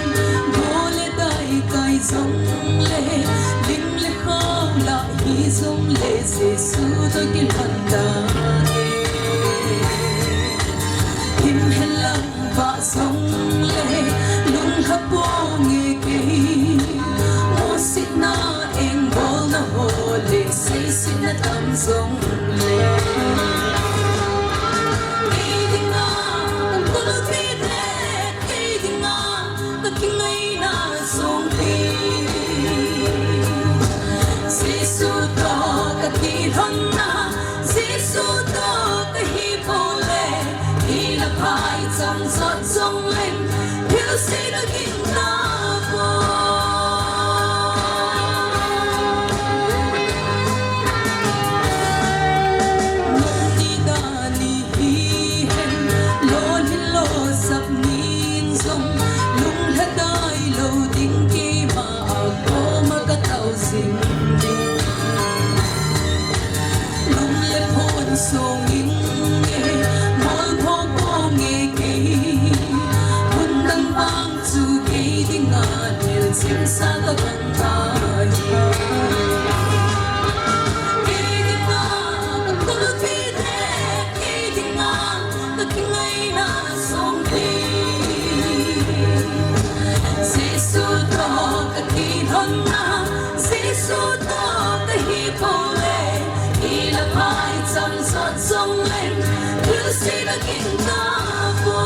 vô lên đời cài giống lệ linh lệ khâu lại hi giống lệ Giêsu ta cái luận ta him hen lăng và sông lệ lung hấp bố nghe kì mô xịt na em bố na hồ lệ say xịt na tâm sông lệ kỳ tình na tâm cô lưu thi thế kỳ tình na tâm kinh ngay na sông thi Giêsu to cả kỳ thân na Giêsu to cả hi phô lệ hi là phai trong giọt sông lên thiếu sĩ đã kinh ta vô mong đi ta ni hi hen lo hin lo sắp nín sông lung hết đời lâu tiếng kỳ mà có mà cả tàu dinh dinh lung lep hồn sông in nghe mol pho po nghe kỳ hun đăng vang chu kỳ đi ngã điều chim sa ta gần ta kỳ đi ngã ta có lúc đi thế kỳ đi ngã ta kinh ngay na sông đi Giêsu to cả kỳ thân na Giêsu to cả hi phô lệ hi là phai trong giọt sông lên thiếu sĩ đã kinh ta vô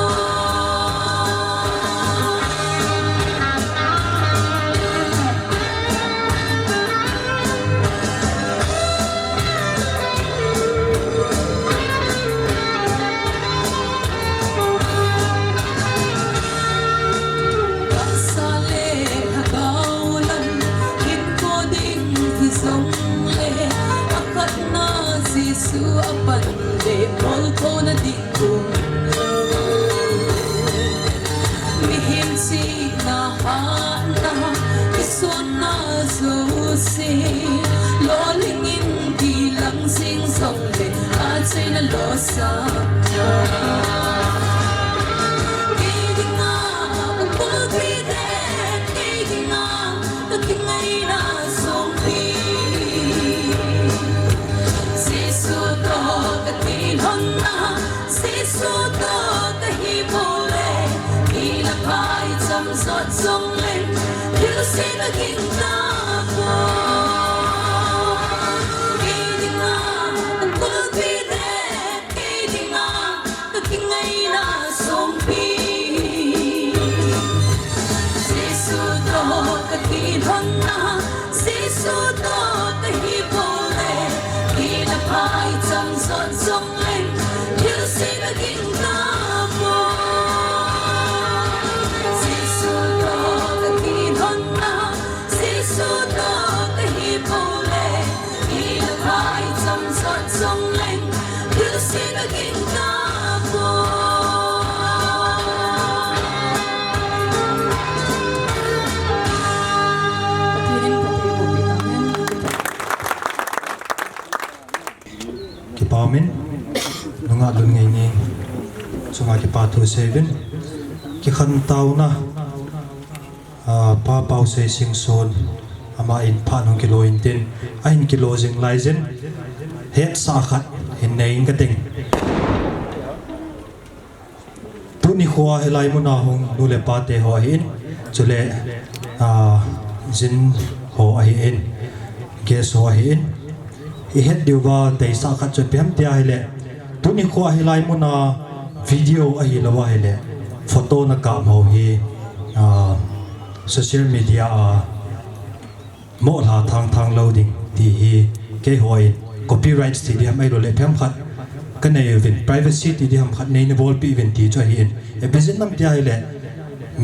sa lệ hạ cao lăng hít cô đinh thì sông lệ akat na Giêsu apan lệ mol ko na di kung mihim si na ha na ison na Jose lo lingin di lang sing song lệ at say na lo sa Giêsu to cả tin hon na Giêsu to cả hi phô lệ hi là phai trong giọt sông lên thiếu sĩ đã kinh ta vô kỳ đi ngã tâm cô lưu thi thế kỳ đi ngã ta kinh ngay na sông pi Giêsu to cả tin hon na Giêsu to cả hi phô lệ hi là phai trong giọt sông lên thiếu sĩ đã kinh ta vô Giêsu to cả tin hon na Giêsu to cả hi phô lệ hi là phai trong giọt sông lên thiếu sĩ đã kinh ta vô Kipamin nunga lun ngai ni chunga ki pa thu 7 ki khan tau na pa pau se sing son ama in phan hong kilo in tin a in kilo jing lai zen het sa khat hin nei in ka ting tu ni khwa helai mu na hong nu le pa te ho hin chule jin ho a hin ges ho hin i het diu ba te sa khat chu pem tia hele tu ni khwa helai mu na video a hi lawa hele photo na ka mo hi social media mo la thang loading ti hi ke hoi copyright ti di mai lo le phem khat ka nei vin privacy ti di ham khat nei ne bol pi vin ti cho hi e bezin nam tia ile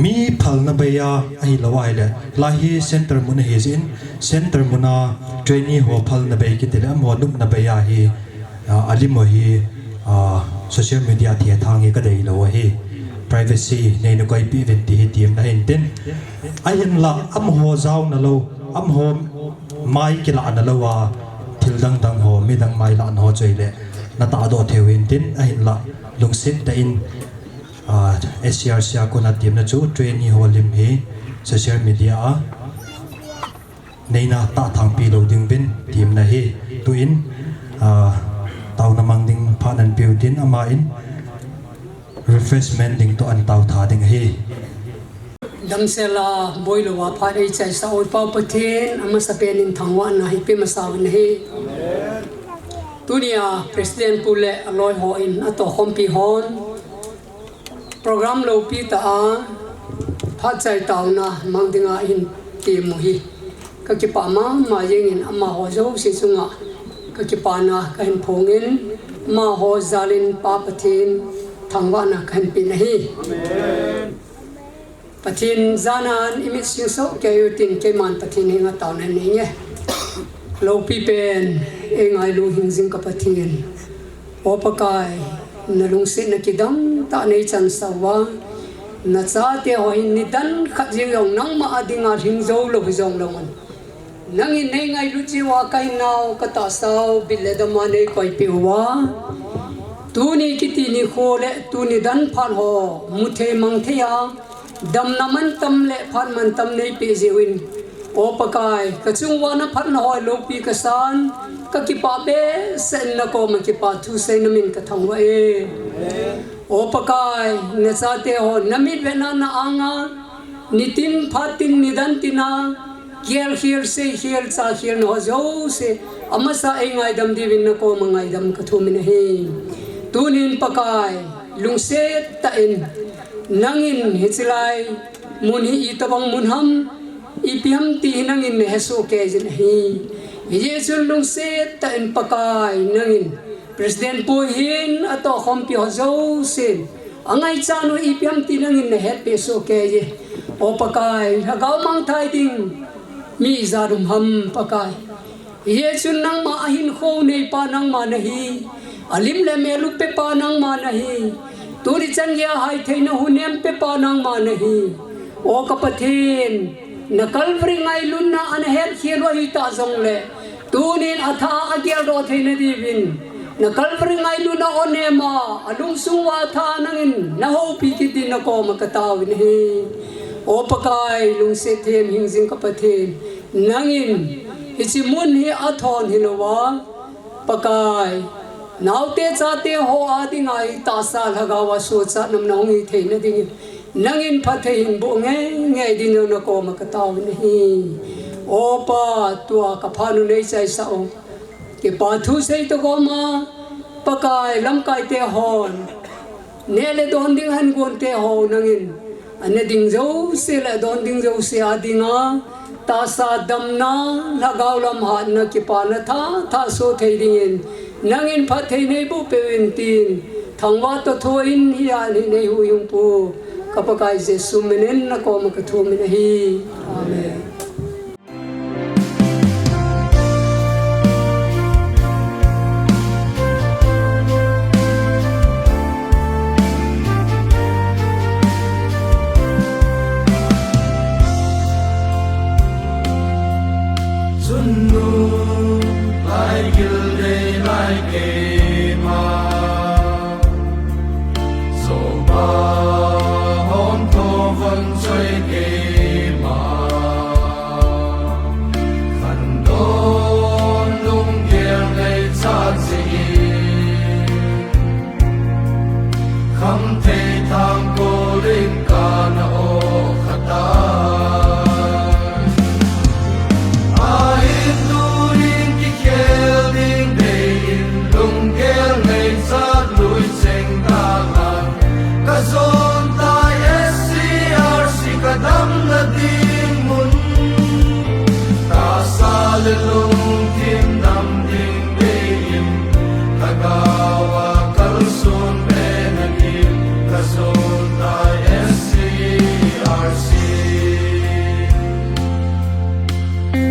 mi phal na baya ai lawa ile la hi center mun hi zin center muna trainee ho phal na bai ki te la mo nup na baya hi alimo hi social media thi thang hi ka dei lo hi privacy nei no koi pi vin ti hi tim na hin ten ayan la am ho zau na lo am ho mai ki la na lo wa thil dang ho mi dang mai la no choi le na ta do thewin tin ahin la lungsit da in SCRC ko na tim na chu trainee ho lim hi social media nei na ta thang pi lo ding bin tim na hi tu in tau na mang ding phanan piu tin ama in refreshment ding to an tau tha ding hi damsela boilo wa phare chai sa oi pau pathen ama sa pen in thangwa na hi pe masaw na hi tunia president pule aloi ho in ato khompi hon program lo pi ta a pha chai taw na mangdinga in ti mu hi ka ki pa ma yeng in ama ho zo si sunga ka ki pa na ka hin phongin ma ho zalin pa pathen thangwa na kan pi na hi amen pathin zanan imit sing so ke yutin ke man pathin hinga taw na ni nge lo pi pen engai lu hing jing ka pathin opakai na lung se na kidam ta nei chan sawa na cha te ho in ni dan khat jing yong nang ma adinga hing zo lo jong lo man nang in nei ngai lu chi wa kai naw ka ta saw bile da ma nei koi pi wa tu ni kiti ni khole tu ni dan phan ho muthe mang the ya dam naman tam le phan man tam nei pe jiwin opakai ka chung wa na phan hoi lo pi ka san ka ki pa be sen na ko ma ki pa thu sei na min ka thang wa e opakai na sa te ho namit ve na anga nitin phatin nidan tina kiel hier se hier cha hier no zo se amasa engai dam di win na ko mangai dam ka thu min he tunin pakai lungse ta in nangin hichilai muni itabang munham ipiam ti nangin heso ke jin hi yesul lungse ta in pakai nangin president po hin ato khompi hozo sin angai chanu ipiam ti nangin het pe so ke je o pakai hagaw mang thai ding mi zarum ham pakai yesul nang ma ahin kho nei pa nang ma nahi alim le melu pe pa nang ma nahi turi chan ya hai theina hunem pe pa nang ma nahi o kapathin nakal vringai lunna an het khielo hi ta zong le tunin atha agyal ro theina divin nakal vringai lunna onema alung suwa tha nangin na ho pi ki din ko makatawin hi o pakai lung se them hing jing kapathin nangin ichimun hi athon hilowa pakai naute chate ho adi ngai ta sa lagawa so cha nam nong hi theina ding nangin phathein bo nge din no ko ma ka taw ni opa tua ka phanu nei chai sa o ke pa thu sei to ko ma pakai lam kai te hon ne le don ding han gon te ho nangin ane ding zo se le don ding zo se adinga ta sa dam na lagaw lam ha na ki pa na tha so thei ding nangin phathei nei bu pewin tin thangwa to thoin hi ani nei hu yung pu kapakai jesu menen na ko ma ka thu min hi amen Hôn thô vân chơi kê mà Sing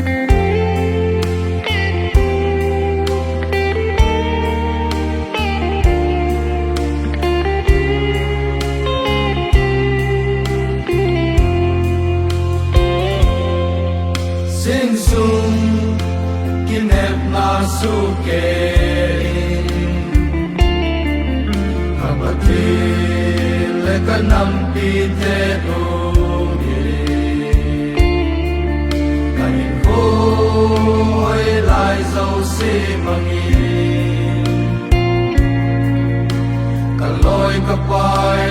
sung kinep na suke kapatid le kanampi te ugi kanin ko ay lai zau si mangi kaloy kapay